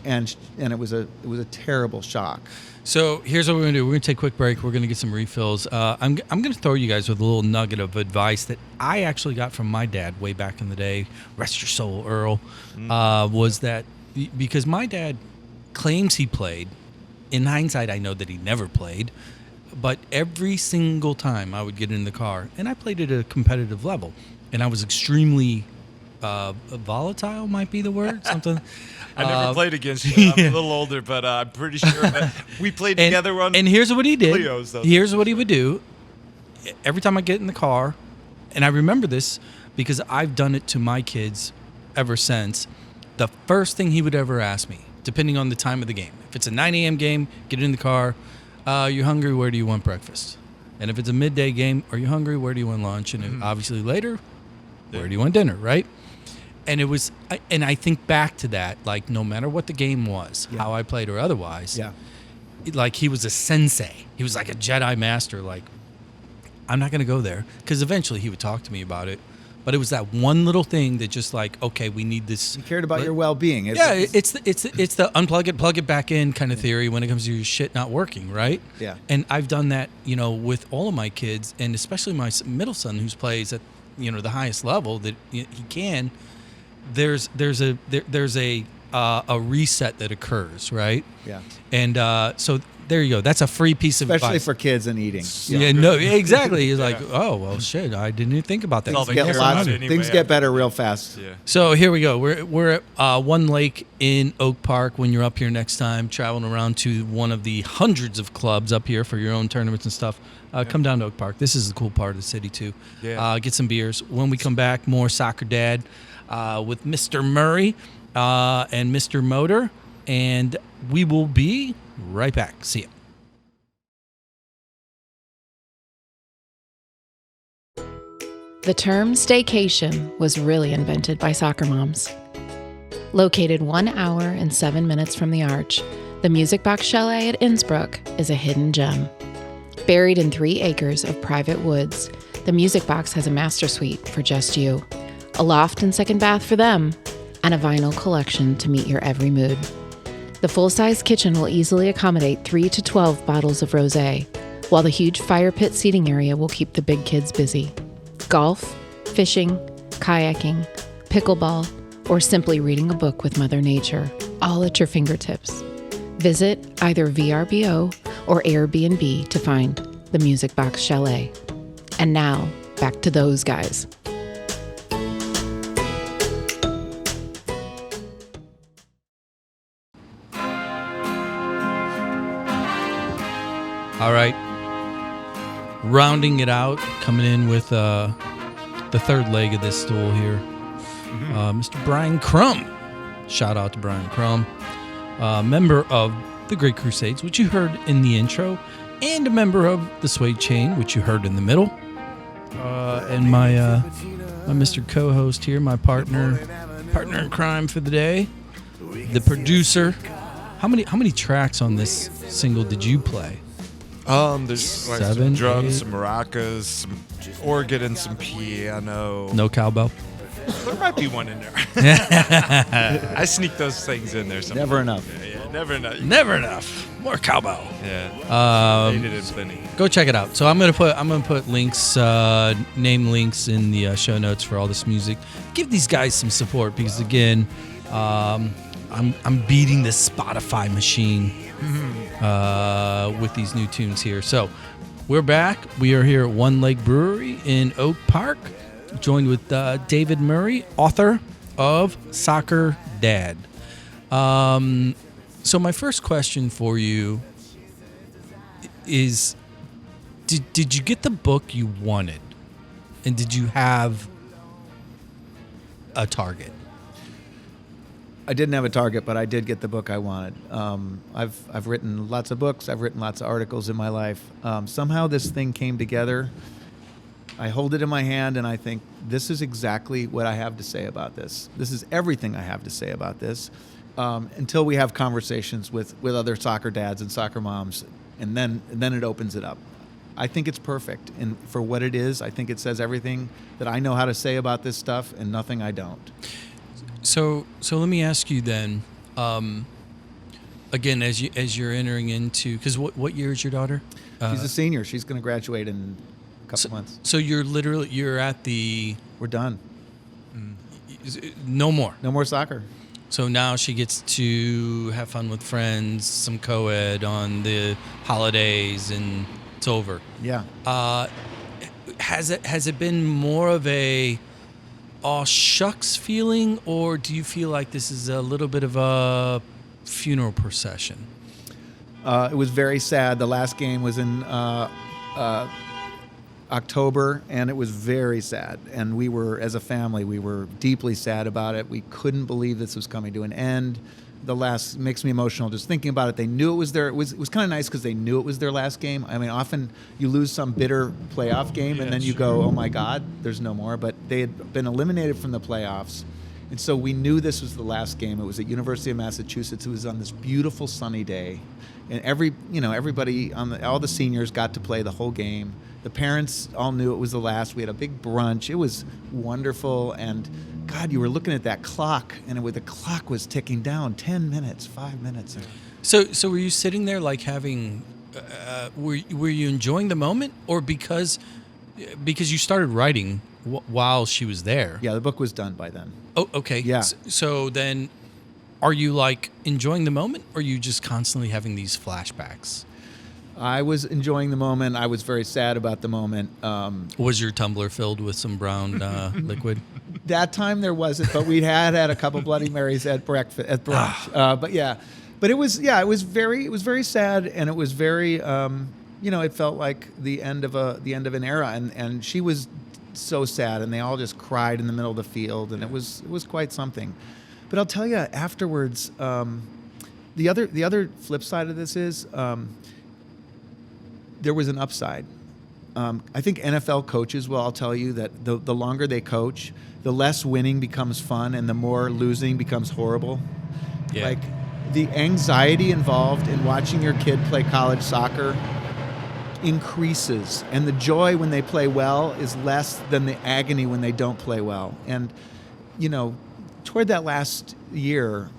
and it was a terrible shock. So here's what we're gonna do. We're gonna take a quick break. We're gonna get some refills. I'm gonna throw you guys with a little nugget of advice that I actually got from my dad way back in the day. Rest your soul, Earl. Was that because my dad claims he played. In hindsight, I know that he never played. But every single time I would get in the car, and I played at a competitive level, and I was extremely volatile, might be the word, something. I never played against you. I'm a little older, but I'm pretty sure that we played together on. And here's what he did. Cleo's, though. Here's what he would do. Every time I get in the car, and I remember this because I've done it to my kids ever since, the first thing he would ever ask me, depending on the time of the game. If it's a 9 a.m. game, get in the car. You're hungry, where do you want breakfast? And if it's a midday game, are you hungry, where do you want lunch? And obviously later, where do you want dinner, right? And it was, and I think back to that, like no matter what the game was, how I played or otherwise, like he was a sensei. He was like a Jedi master, like, I'm not going to go there. Because eventually he would talk to me about it. But it was that one little thing that just like, okay, we need this. He cared about your well-being. It's the unplug it, plug it back in kind of theory when it comes to your shit not working, right? Yeah. And I've done that, with all of my kids, and especially my middle son who plays at, the highest level that he can. There's a reset that occurs, right? Yeah. And so there you go. That's a free piece of especially advice. For kids and eating. Yeah, no, exactly. He's like, oh well, shit. I didn't even think about that. Things get better real fast. Yeah. So here we go. We're at One Lake in Oak Park. When you're up here next time, traveling around to one of the hundreds of clubs up here for your own tournaments and stuff, come down to Oak Park. This is the cool part of the city too. Yeah. Get some beers. When we come back, more Soccer Dad with Mr. Murray and Mr. Motor, and we will be right back. See ya. The term staycation was really invented by soccer moms. Located 1 hour and 7 minutes from the Arch, the Music Box Chalet at Innsbruck is a hidden gem. Buried in 3 acres of private woods, the Music Box has a master suite for just you, a loft and second bath for them, and a vinyl collection to meet your every mood. The full-size kitchen will easily accommodate 3 to 12 bottles of rosé, while the huge fire pit seating area will keep the big kids busy. Golf, fishing, kayaking, pickleball, or simply reading a book with Mother Nature, all at your fingertips. Visit either VRBO or Airbnb to find the Music Box Chalet. And now, back to those guys. All right. Rounding it out, coming in with the third leg of this stool here, Mr. Brian Crum. Shout out to Brian Crum, member of the Great Crusades, which you heard in the intro, and a member of the Suede Chain, which you heard in the middle. And my Mr. Co-host here, my partner in crime for the day, the producer. How many tracks on this single did you play? There's like 7, some drums, 8. some maracas, some organ, and some piano. No cowbell. There might be one in there. I sneak those things in there sometimes. Never enough. Yeah, Never enough. Never enough. More cowbell. Yeah. Needed it plenty. Go check it out. So I'm gonna put links, name links in the show notes for all this music. Give these guys some support because again, I'm beating the Spotify machine with these new tunes here. So we're back. We are here at One Leg Brewery in Oak Park, joined with David Murray, author of Soccer Dad. So my first question for you is, did you get the book you wanted? And did you have a target? I didn't have a target, but I did get the book I wanted. I've written lots of books. I've written lots of articles in my life. Somehow this thing came together. I hold it in my hand, and I think this is exactly what I have to say about this. This is everything I have to say about this. Until we have conversations with other soccer dads and soccer moms, and then it opens it up. I think it's perfect, and for what it is, I think it says everything that I know how to say about this stuff, and nothing I don't. So let me ask you then, again, as you're entering into, because what year is your daughter? She's a senior. She's going to graduate in a couple months. So you're at the. We're done. No more. No more soccer. So now she gets to have fun with friends, some co-ed on the holidays, and it's over. Yeah. Has it been more of a aw shucks feeling, or do you feel like this is a little bit of a funeral procession? It was very sad. The last game was in October, and it was very sad. And we were, as a family, we were deeply sad about it. We couldn't believe this was coming to an end. The last makes me emotional just thinking about it. They knew it was their. It was kind of nice because they knew it was their last game. I mean, often you lose some bitter playoff game, and then you go, "Oh my God, there's no more." But they had been eliminated from the playoffs, and so we knew this was the last game. It was at University of Massachusetts. It was on this beautiful sunny day, and everybody all the seniors got to play the whole game. The parents all knew it was the last. We had a big brunch. It was wonderful, and God, you were looking at that clock, and the clock was ticking down. 10 minutes, 5 minutes. So were you sitting there like having? Were you enjoying the moment, or because you started writing while she was there? Yeah, the book was done by then. Oh, okay. Yeah. So then, are you like enjoying the moment, or are you just constantly having these flashbacks? I was enjoying the moment. I was very sad about the moment. Was your tumbler filled with some brown liquid? That time there wasn't, but we had a couple Bloody Marys at breakfast at brunch. But it was very sad, and it was very it felt like the end of an era, and she was so sad, and they all just cried in the middle of the field, and it was quite something. But I'll tell you afterwards, the other flip side of this is. There was an upside. I think NFL coaches will all tell you that the longer they coach, the less winning becomes fun and the more losing becomes horrible. Yeah. Like the anxiety involved in watching your kid play college soccer increases, and the joy when they play well is less than the agony when they don't play well. And, toward that last year,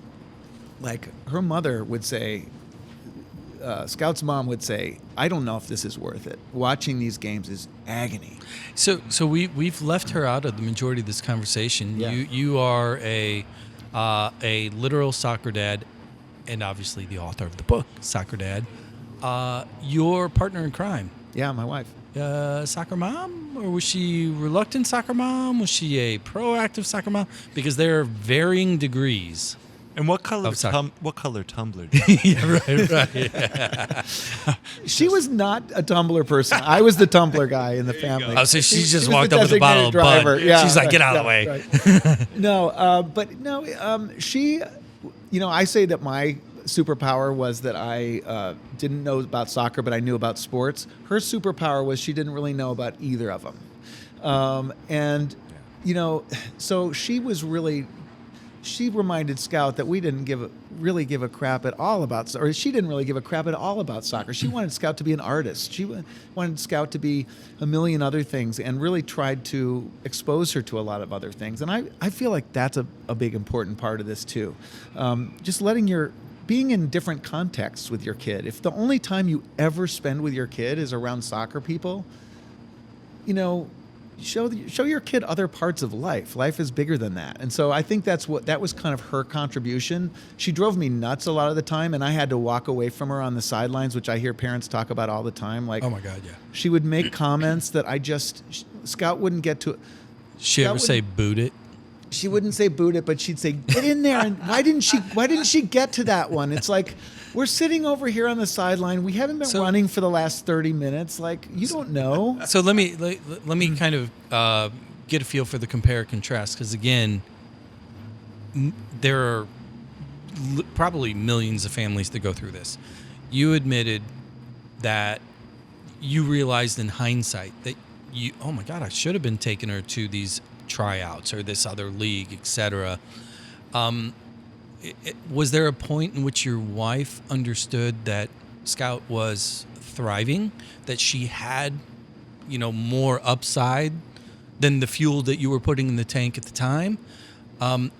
like her mother would say, Scout's mom would say, "I don't know if this is worth it. Watching these games is agony." So we've left her out of the majority of this conversation. Yeah. You are a literal soccer dad, and obviously the author of the book, Soccer Dad. Your partner in crime. Yeah, my wife. Soccer mom, or was she reluctant soccer mom? Was she a proactive soccer mom? Because there are varying degrees. And what color tumbler? Do Yeah, right. She was not a tumbler person. I was the tumbler guy in the family. Oh, so she just was walked the up with a bottle of Bud. driver. Yeah, She's like, right, "Get out of the yeah, way." Right. She, I say that my superpower was that I didn't know about soccer, but I knew about sports. Her superpower was she didn't really know about either of them. So she was really. She reminded Scout that we didn't really give a crap at all about, or she didn't really give a crap at all about soccer. She wanted Scout to be an artist. She wanted Scout to be a million other things, and really tried to expose her to a lot of other things. And I feel like that's a big important part of this too. Just letting your being in different contexts with your kid. If the only time you ever spend with your kid is around soccer people, show your kid other parts of life. Life is bigger than that. And so I think that was kind of her contribution. She drove me nuts a lot of the time, and I had to walk away from her on the sidelines, which I hear parents talk about all the time. Like, Oh my God, yeah. she would make comments that Scout wouldn't get to. She ever say boot it? She wouldn't say boot it, but she'd say, get in there. And why didn't she get to that one? It's like, we're sitting over here on the sideline. We haven't been running for the last 30 minutes. Like, you don't know. So let me kind of get a feel for the compare and contrast, because again, there are probably millions of families that go through this. You admitted that you realized in hindsight that oh my God, I should have been taking her to these tryouts or this other league, etc. Was there a point in which your wife understood that Scout was thriving, that she had, more upside than the fuel that you were putting in the tank at the time? And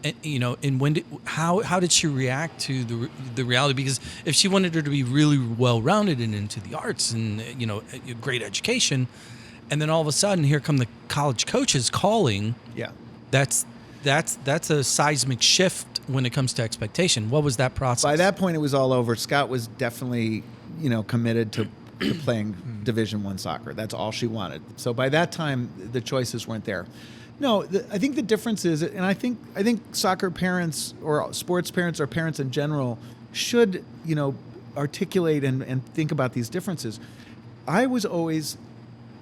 how did she react to the reality? Because if she wanted her to be really well-rounded and into the arts and a great education, and then all of a sudden here come the college coaches calling, Yeah. that's a seismic shift when it comes to expectation. What was that process? By that point, it was all over. Scout was definitely, committed to playing Division I soccer. That's all she wanted. So by that time, the choices weren't there. No, I think the difference is, and I think soccer parents or sports parents or parents in general should, articulate and think about these differences. I was always,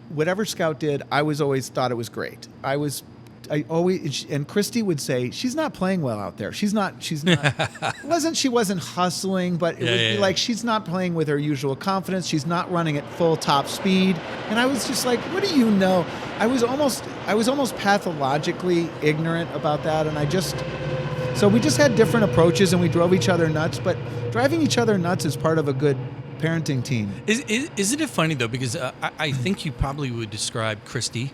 whatever Scout did, I was always thought it was great. And Christy would say, she's not playing well out there. She wasn't hustling, but it would be like, she's not playing with her usual confidence. She's not running at full top speed. And I was just like, what do you know? I was almost pathologically ignorant about that. And so we just had different approaches and we drove each other nuts, but driving each other nuts is part of a good parenting team. Isn't it funny though? Because I think you probably would describe Christy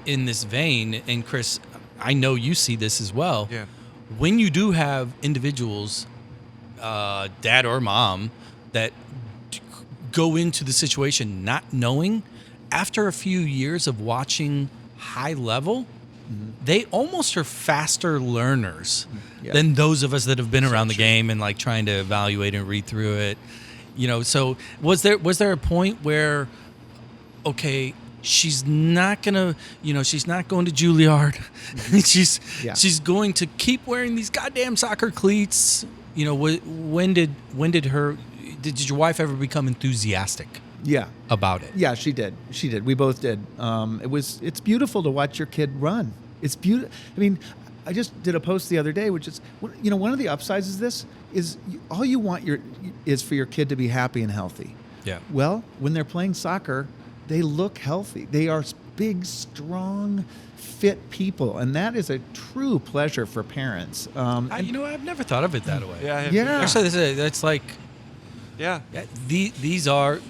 in this vein, and Chris, I know you see this as well. Yeah. When you do have individuals, dad or mom, that go into the situation not knowing, after a few years of watching high level, they almost are faster learners than those of us that have been around the game and like trying to evaluate and read through it. So was there a point where, okay, she's not gonna, she's not going to Juilliard. She's going to keep wearing these goddamn soccer cleats. When did your wife ever become enthusiastic? Yeah. About it? Yeah, she did. We both did. It's beautiful to watch your kid run. It's beautiful. I mean, I just did a post the other day, which is, one of the upsides of this is all you want is for your kid to be happy and healthy. Yeah. Well, when they're playing soccer, they look healthy. They are big, strong, fit people, and that is a true pleasure for parents. I've never thought of it that way. Yeah. Actually, that's like, Yeah.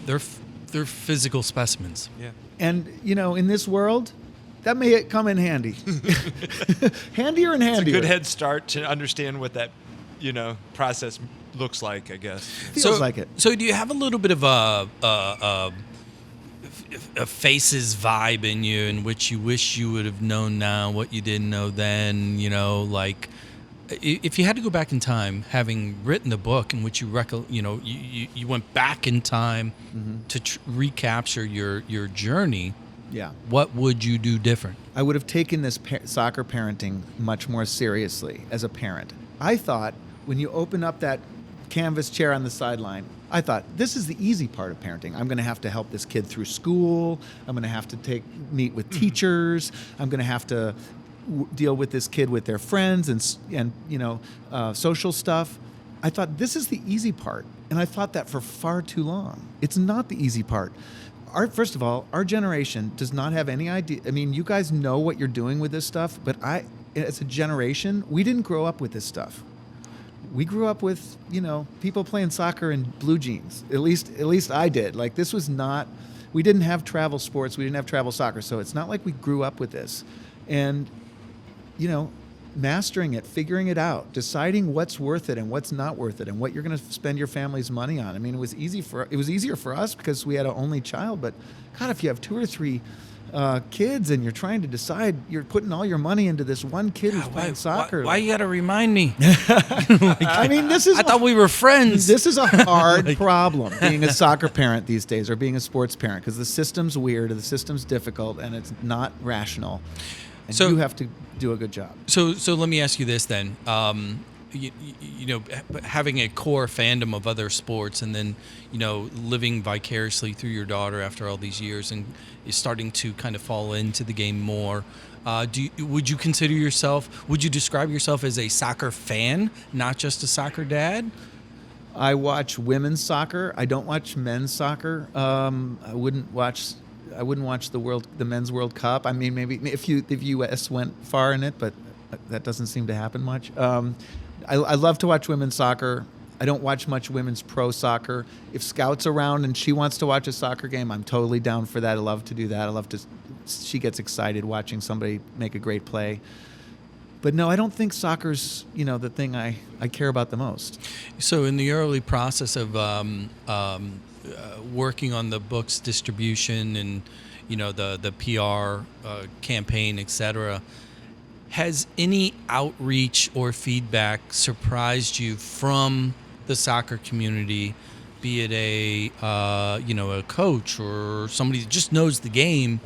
they're physical specimens. Yeah. And in this world, that may come in handy. Handier and handier. It's a good head start to understand what that, process looks like, I guess. Feels like it. So do you have a little bit of a Faces vibe in you, in which you wish you would have known now what you didn't know then? Like if you had to go back in time, having written the book in which you went back in time to recapture your journey. Yeah. What would you do different? I would have taken this soccer parenting much more seriously as a parent. I thought when you open up that canvas chair on the sideline, I thought, this is the easy part of parenting. I'm going to have to help this kid through school. I'm going to have to meet with teachers. I'm going to have to deal with this kid with their friends and social stuff. I thought, this is the easy part. And I thought that for far too long. It's not the easy part. First of all, our generation does not have any idea. I mean, you guys know what you're doing with this stuff, but as a generation, we didn't grow up with this stuff. We grew up with, people playing soccer in blue jeans. At least I did. Like, this was not, we didn't have travel sports. We didn't have travel soccer. So it's not like we grew up with this. And, mastering it, figuring it out, deciding what's worth it and what's not worth it, and what you're going to spend your family's money on. I mean, it was easier for us because we had an only child. But God, if you have 2 or 3 kids and you're trying to decide, you're putting all your money into this one kid who's playing soccer. Why you got to remind me? I mean, I thought we were friends. This is a hard problem, being a soccer parent these days, or being a sports parent, because the system's weird, the system's difficult, and it's not rational. And So- you have to do a good job. So let me ask you this then. You know, having a core fandom of other sports, and then, you know, living vicariously through your daughter after all these years, and is starting to kind of fall into the game more. Would you consider yourself? Would you describe yourself as a soccer fan, not just a soccer dad? I watch women's soccer. I don't watch men's soccer. I wouldn't watch the men's World Cup. I mean, maybe if U.S. went far in it, but that doesn't seem to happen much. I love to watch women's soccer. I don't watch much women's pro soccer. If Scout's around and she wants to watch a soccer game, I'm totally down for that. I love to do that. She gets excited watching somebody make a great play. But no, I don't think soccer's, the thing I care about the most. So in the early process of working on the book's distribution and, the PR campaign, etc., has any outreach or feedback surprised you from the soccer community, be it a coach or somebody that just knows the game,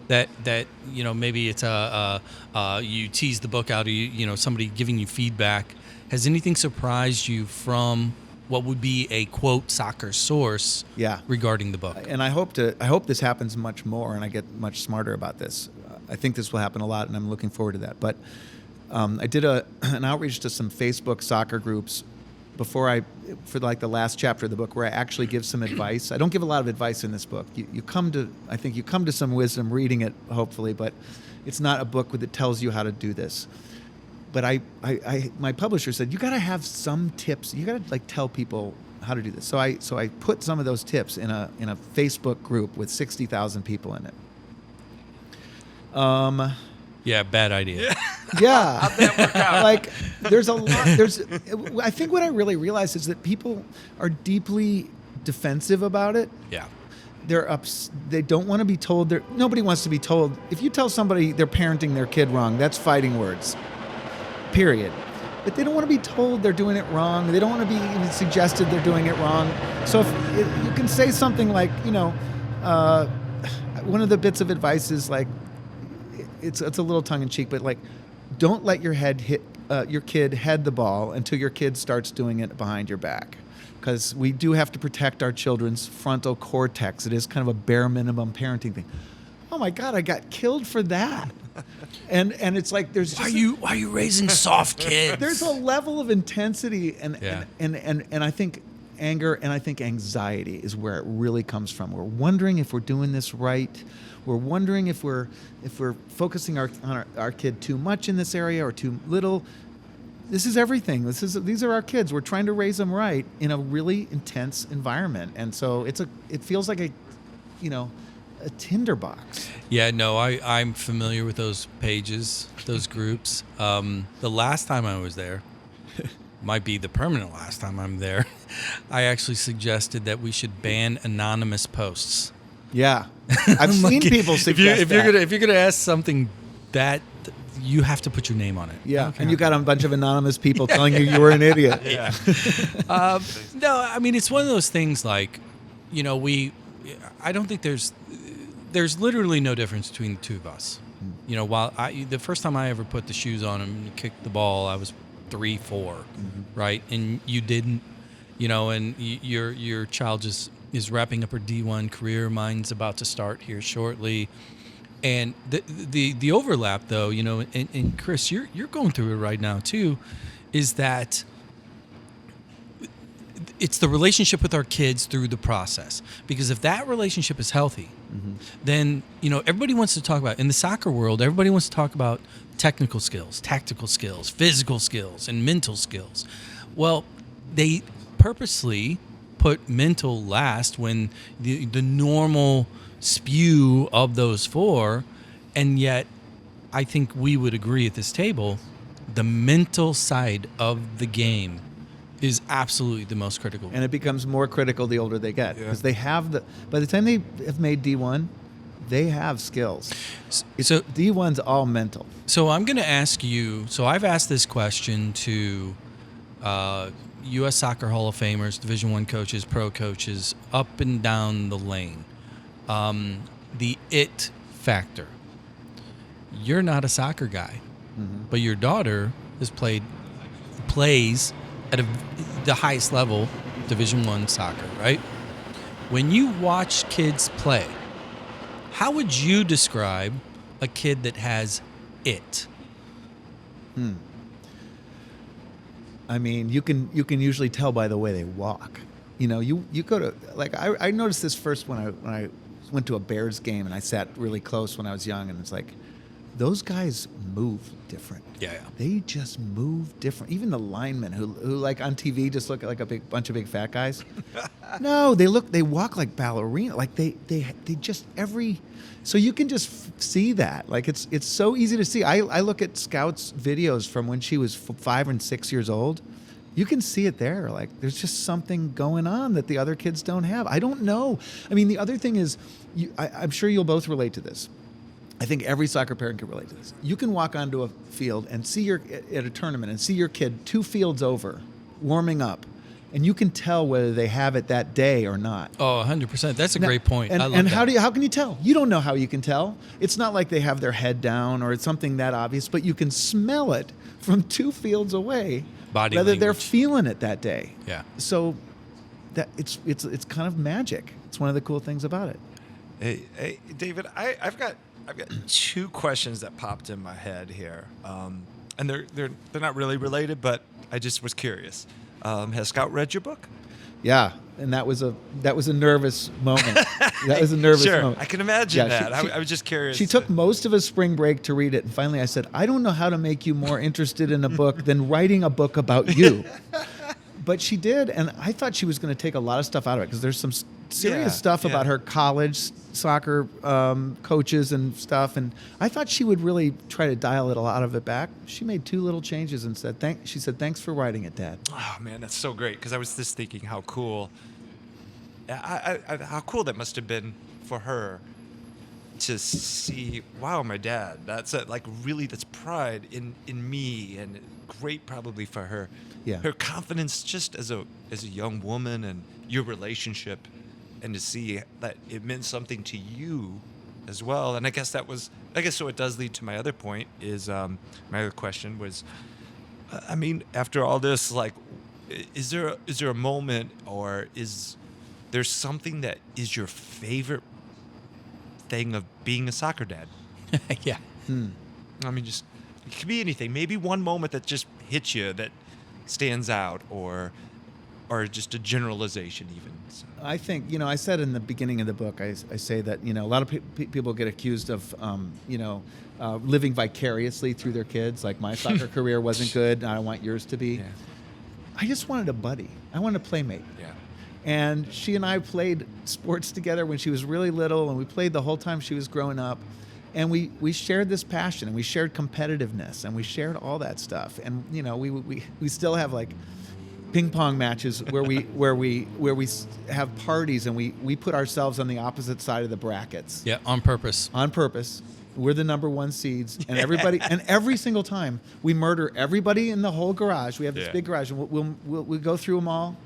that maybe it's you tease the book out, or somebody giving you feedback? Has anything surprised you from what would be a quote soccer source regarding the book? And I hope this happens much more, and I get much smarter about this. I think this will happen a lot, and I'm looking forward to that. But I did an outreach to some Facebook soccer groups for the last chapter of the book, where I actually give some advice. I don't give a lot of advice in this book. You come to some wisdom reading it, hopefully, but it's not a book that tells you how to do this. But my publisher said, you got to have some tips. You got to tell people how to do this. So I put some of those tips in a Facebook group with 60,000 people in it. Yeah, bad idea. Yeah. How'd that work out? There's a lot. I think what I really realized is that people are deeply defensive about it. Yeah. They don't want to be told. Nobody wants to be told. If you tell somebody they're parenting their kid wrong, that's fighting words. Period. But they don't want to be told they're doing it wrong. They don't want to be even suggested they're doing it wrong. So if you can say something like, one of the bits of advice is it's a little tongue in cheek, but don't let your kid head the ball until your kid starts doing it behind your back, because we do have to protect our children's frontal cortex. It is kind of a bare minimum parenting thing. Oh my God, I got killed for that. And it's there's just why are you raising soft kids? There's a level of intensity and I think anger and I think anxiety is where it really comes from. We're wondering if we're doing this right. We're wondering if we're focusing on our kid too much in this area or too little. This is everything. These are our kids. We're trying to raise them right in a really intense environment, and so it feels like a tinderbox. Yeah, no, I'm familiar with those pages, those groups. The last time I was there, might be the permanent last time I'm there, I actually suggested that we should ban anonymous posts. Yeah, I've seen people suggest if you're gonna ask something that you have to put your name on it. Yeah, okay. And you got a bunch of anonymous people telling you were an idiot. Yeah. No, I mean it's one of those things I don't think there's literally no difference between the two of us. While the first time I ever put the shoes on and kicked the ball, I was 3-4, right? And you didn't, and your child just is wrapping up her D1 career. Mine's about to start here shortly. And the overlap, though, and Chris, you're going through it right now too, is that it's the relationship with our kids through the process. Because if that relationship is healthy, then everybody wants to talk about, in the soccer world, everybody wants to talk about technical skills, tactical skills, physical skills, and mental skills. Well, they purposely put mental last when the normal spew of those four, and yet I think we would agree at this table the mental side of the game is absolutely the most critical. And it becomes more critical the older they get, because they have by the time they have made D1, they have skills. So D1's all mental. So I'm going to ask you. So I've asked this question to U.S. Soccer Hall of Famers, Division I coaches, pro coaches, up and down the lane. The it factor. You're not a soccer guy, but your daughter plays at the highest level, Division I soccer, right? When you watch kids play, how would you describe a kid that has it? I mean, you can usually tell by the way they walk. You know, you go to, like, I noticed this first when I went to a Bears game, and I sat really close when I was young, and it's like, those guys move different. Yeah. They just move different. Even the linemen who like on TV just look like a big bunch of big fat guys. No, they walk like ballerina. Like they just so you can just see that. Like it's so easy to see. I look at Scout's videos from when she was 5 and 6 years old. You can see it there. Like there's just something going on that the other kids don't have. I don't know. I mean, the other thing is, I'm sure you'll both relate to this. I think every soccer parent can relate to this. You can walk onto a field and see at a tournament and see your kid 2 fields over, warming up, and you can tell whether they have it that day or not. Oh, 100%. That's a great point. And, I love and that. how can you tell? You don't know how you can tell. It's not like they have their head down or it's something that obvious, but you can smell it from 2 fields away. Body whether they're language. feeling it that day. Yeah. So that it's kind of magic. It's one of the cool things about it. Hey, David, I've got 2 questions that popped in my head here, and they're not really related, but I just was curious. Has Scout read your book? Yeah, and that was a nervous moment. That was a nervous Sure, moment. I can imagine Yeah, that. I was just curious. She took most of a spring break to read it, and finally I said, I don't know how to make you more interested in a book than writing a book about you. But she did, and I thought she was going to take a lot of stuff out of it, because there's some serious stuff about her college soccer coaches and stuff, and I thought she would really try to dial it a lot of it back. She made 2 little changes and said, she said, thanks for writing it, Dad. Oh man, that's so great, because I was just thinking how cool, how cool that must have been for her to see. Wow, my dad. That's that's pride in me, and great probably for her. Yeah. Her confidence just as a young woman, and your relationship, and to see that it meant something to you as well. And I guess so it does lead to my other point is, my other question was, I mean, after all this, like, is there a moment, or is there something that is your favorite thing of being a soccer dad? Yeah. I mean, just, it could be anything. Maybe one moment that just hits you that stands out, or just a generalization even. So. I think, I said in the beginning of the book, I say that, a lot of people get accused of, living vicariously through their kids. Like, my soccer career wasn't good, and I want yours to be. Yeah. I just wanted a buddy. I wanted a playmate. Yeah. And she and I played sports together when she was really little, and we played the whole time she was growing up. And we shared this passion, and we shared competitiveness, and we shared all that stuff. And we still have like ping pong matches where we have parties, and we put ourselves on the opposite side of the brackets. Yeah, on purpose. On purpose. We're the number 1 seeds, and every single time we murder everybody in the whole garage. We have this big garage, and we'll go through them all,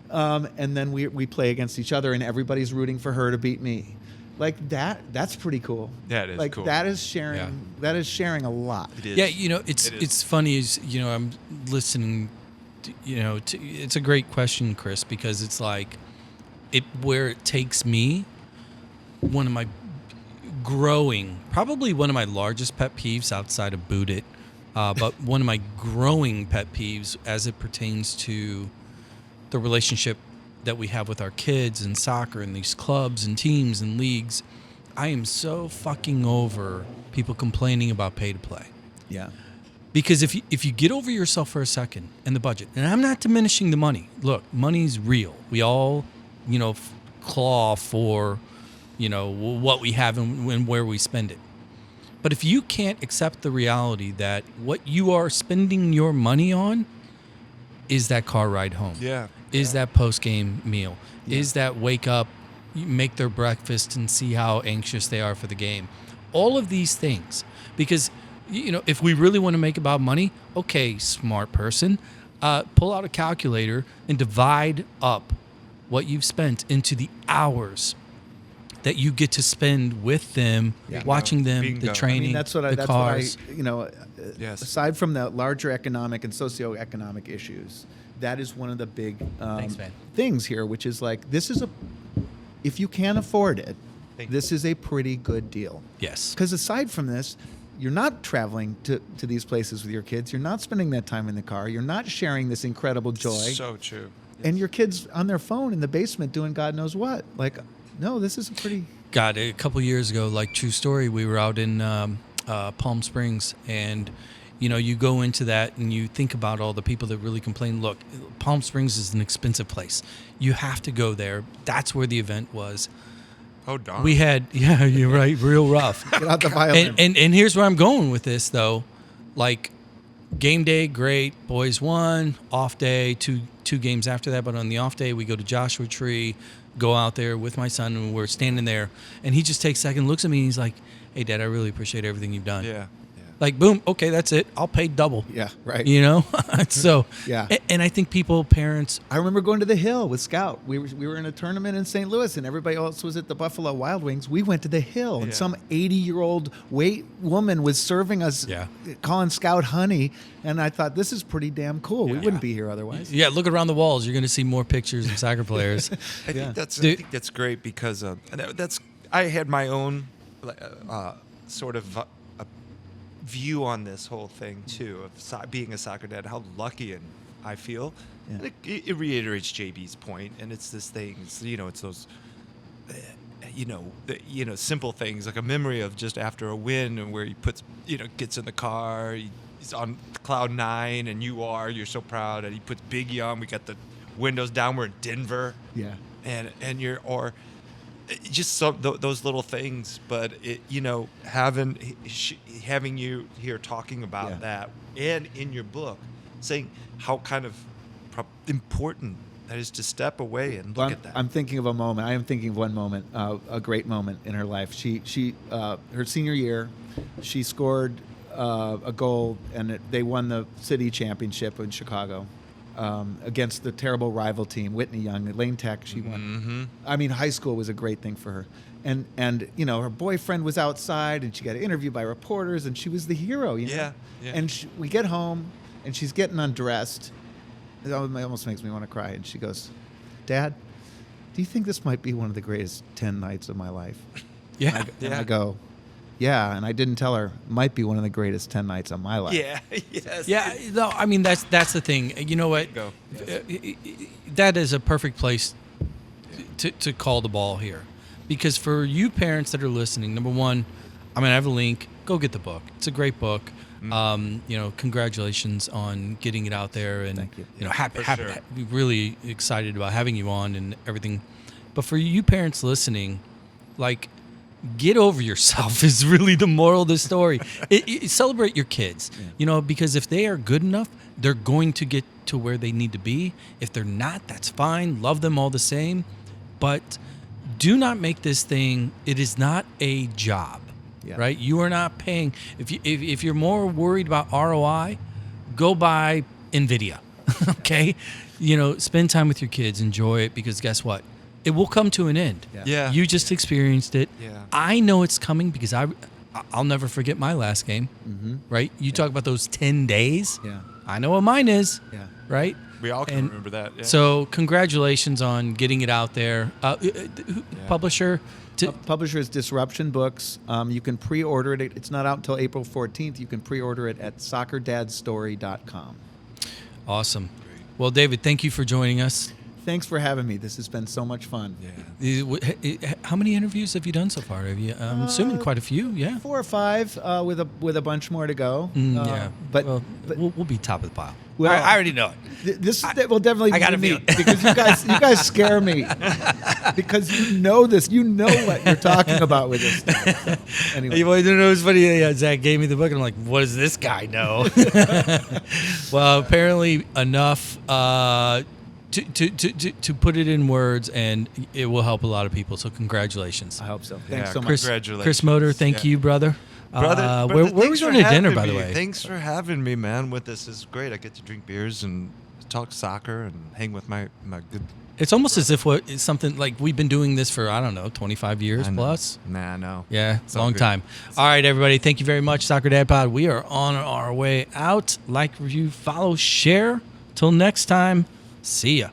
and then we play against each other, and everybody's rooting for her to beat me. Like that's pretty cool. That is cool. That is sharing. Yeah. That is sharing a lot. It is. Yeah, it's funny is, I'm listening to, it's a great question, Chris, because it's like where it takes me, one of my probably one of my largest pet peeves outside of Boot It, but one of my growing pet peeves as it pertains to the relationship that we have with our kids and soccer and these clubs and teams and leagues. I am so fucking over people complaining about pay to play. Yeah. Because if you get over yourself for a second and the budget, and I'm not diminishing the money. Look, money's real. We all, claw for, what we have and where we spend it. But if you can't accept the reality that what you are spending your money on is that car ride home, is that post-game meal, is that wake up, make their breakfast and see how anxious they are for the game. All of these things. Because, if we really want to make about money, okay, smart person, pull out a calculator and divide up what you've spent into the hours that you get to spend with them, watching them, Bingo. the training, that's the cars. Yes. Aside from the larger economic and socioeconomic issues, that is one of the big Thanks, man. things here, which is like, if you can't afford it, this is a pretty good deal. Yes. Because aside from this, you're not traveling to these places with your kids. You're not spending that time in the car. You're not sharing this incredible joy. So true. And your kids on their phone in the basement doing God knows what. Like, no, this is a pretty... God, a couple years ago, like true story, we were out in Palm Springs, and you go into that and you think about all the people that really complain. Look, Palm Springs is an expensive place. You have to go there. That's where the event was. Oh, darn. We had, you're right, real rough. Get out the violin. And here's where I'm going with this, though. Like, game day, great. Boys won. Off day, two games after that. But on the off day, we go to Joshua Tree, go out there with my son, and we're standing there. And he just takes a second, looks at me, and he's like, hey, Dad, I really appreciate everything you've done. Yeah. Like, boom, okay, that's it. I'll pay double. Yeah, right. So, Yeah. And I think parents... I remember going to the Hill with Scout. We were in a tournament in St. Louis, and everybody else was at the Buffalo Wild Wings. We went to the Hill, and some 80-year-old woman was serving us, calling Scout honey, and I thought, this is pretty damn cool. We wouldn't be here otherwise. Yeah, look around the walls. You're going to see more pictures of soccer players. I think that's great because I had my own sort of a view on this whole thing too of being a soccer dad. How lucky I feel. Yeah. And it reiterates JB's point, and it's this thing. It's those. Simple things like a memory of just after a win and where he gets in the car, he's on cloud 9, and you're so proud, and he puts Biggie on. We got the windows down. We're in Denver. Yeah. And just those little things, but having you here talking about that, and in your book saying how kind of important that is to step away and look at that. I'm thinking of a moment. I am thinking of one moment, a great moment in her life. She her senior year, she scored a goal, and they won the city championship in Chicago. Against the terrible rival team, Whitney Young, Lane Tech. She won. Mm-hmm. I mean, high school was a great thing for her, and her boyfriend was outside, and she got interviewed by reporters, and she was the hero. Yeah. And we get home, and she's getting undressed. It almost makes me want to cry. And she goes, "Dad, do you think this might be one of the greatest 10 nights of my life?" Yeah. And I go, yeah, and I didn't tell her, might be one of the greatest 10 nights of my life. Yeah. Yes. Yeah, no, I mean that's the thing. You know what? Go. That is a perfect place to call the ball here, because for you parents that are listening, number one, I mean I have a link. Go get the book. It's a great book. Congratulations on getting it out there, and Thank you. really excited about having you on and everything. But for you parents listening, like, get over yourself is really the moral of the story. Celebrate your kids, because if they are good enough, they're going to get to where they need to be. If they're not, that's fine. Love them all the same. But do not make this thing, it is not a job, right? You are not paying. If you're more worried about ROI, go buy NVIDIA, okay? Spend time with your kids, enjoy it, because guess what? It will come to an end. Yeah. You just experienced it. Yeah. I know it's coming because I'll never forget my last game. Mm-hmm. Right? You talk about those 10 days. Yeah. I know what mine is. Yeah. Right? We all can remember that. Yeah. So congratulations on getting it out there. Publisher? Publisher is Disruption Books. You can pre-order it. It's not out until April 14th. You can pre-order it at soccerdadstory.com. Awesome. Well, David, thank you for joining us. Thanks for having me. This has been so much fun. How many interviews have you done so far? Have you? I'm assuming quite a few. Yeah. 4 or 5, with a bunch more to go. Yeah. But, well, but we'll be top of the pile. Well, I already know it. this will definitely I be gotta unique feel it. because you guys scare me because you know this. You know what you're talking about with this stuff. Anyway. You want to know what's funny? Zach gave me the book, and I'm like, "What does this guy know?" Well, apparently enough to put it in words, and it will help a lot of people. So, congratulations, I hope so. Thanks so much. Congratulations. Chris Motor. Thank you, brother. Brother, where are we thanks going for to dinner, having by the me. way? Thanks for having me, man. With this is great. I get to drink beers and talk soccer and hang with my good. It's almost as if it's something like we've been doing this for, I don't know, 25 years I know. plus. Nah, no. Yeah, It's a all long good. time. All right, everybody. Thank you very much, Soccer Dad Pod. We are on our way out. Like, review, follow, share. Till next time, see ya.